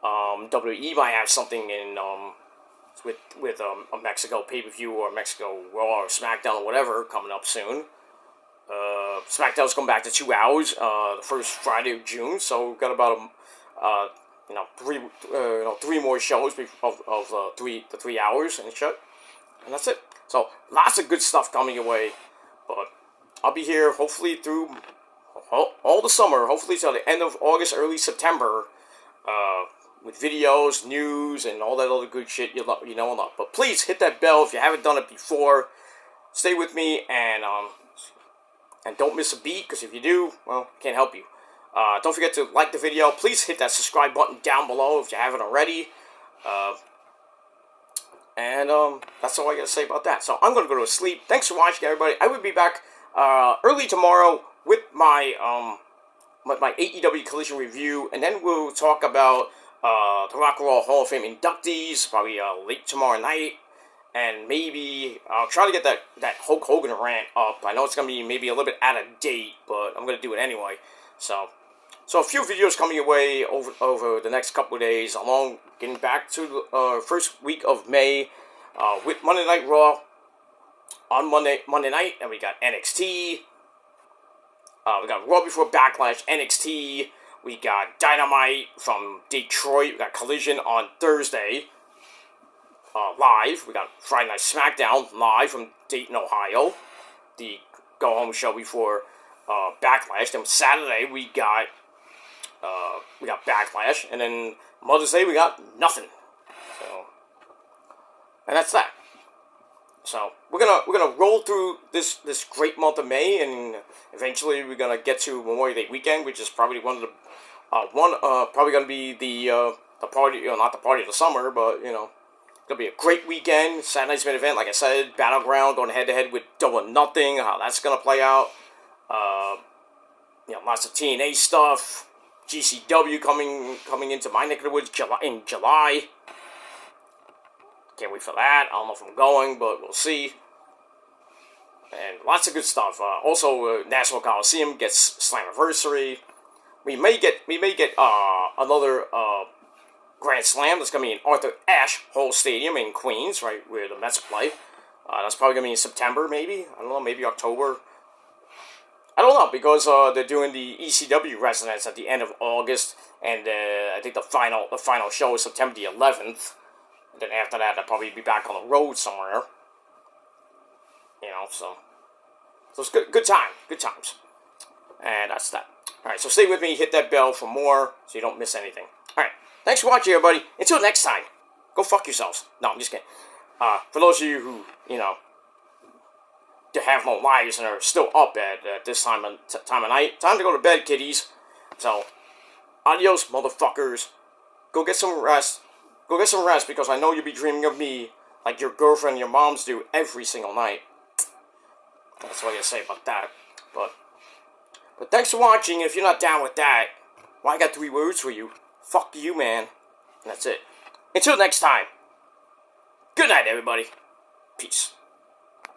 WWE might have something in with a Mexico pay-per-view or Mexico Raw or SmackDown or whatever coming up soon. SmackDown's going back to 2 hours the first Friday of June, so we've got about three more shows of 3 hours and shit, and that's it. So lots of good stuff coming your way, but I'll be here hopefully through all the summer, hopefully till the end of August, early September, with videos, news, and all that other good shit you know and love. But please hit that bell if you haven't done it before. Stay with me and don't miss a beat, because if you do, well, can't help you. Don't forget to like the video. Please hit that subscribe button down below if you haven't already. That's all I got to say about that. So I'm going to go to sleep. Thanks for watching, everybody. I will be back early tomorrow with my AEW Collision review, and then we'll talk about the Rock and Roll Hall of Fame inductees, probably late tomorrow night. And maybe I'll try to get that Hulk Hogan rant up. I know it's going to be maybe a little bit out of date, but I'm going to do it anyway. So a few videos coming your way over the next couple of days, along getting back to the first week of May with Monday Night Raw on Monday night, and we got NXT. We got Raw before Backlash, NXT. We got Dynamite from Detroit. We got Collision on Thursday. Live. We got Friday Night SmackDown live from Dayton, Ohio. The go-home show before Backlash. Then Saturday we got Backlash, and then Mother's Day we got nothing. So, and that's that. So we're gonna roll through this great month of May, and eventually we're gonna get to Memorial Day weekend, which is probably one of the probably gonna be the party, not the party of the summer, but it's gonna be a great weekend. Saturday night's main event, like I said, Battleground going head to head with Double or Nothing. How that's gonna play out. Lots of TNA stuff. GCW coming into my neck of the woods in July. Can't wait for that. I don't know if I'm going, but we'll see. And lots of good stuff. Also, National Coliseum gets Slammiversary. We may get another Grand Slam. That's going to be in Arthur Ashe Hall Stadium in Queens, right where the Mets play. That's probably going to be in September, maybe. I don't know, maybe October. I don't know, because they're doing the ECW residence at the end of August, and I think the final show is September the 11th. And then after that, I'll probably be back on the road somewhere. So it's good times. And that's that. Alright, so stay with me, hit that bell for more, so you don't miss anything. Alright, thanks for watching, everybody. Until next time, go fuck yourselves. No, I'm just kidding. For those of you who, have no lives and are still up at this time of night, time to go to bed, kiddies. So, adios, motherfuckers. Go get some rest. Go get some rest, because I know you'll be dreaming of me like your girlfriend and your moms do every single night. That's what I gotta say about that. But thanks for watching. If you're not down with that, well, I got 3 words for you. Fuck you, man. And that's it. Until next time. Good night, everybody. Peace.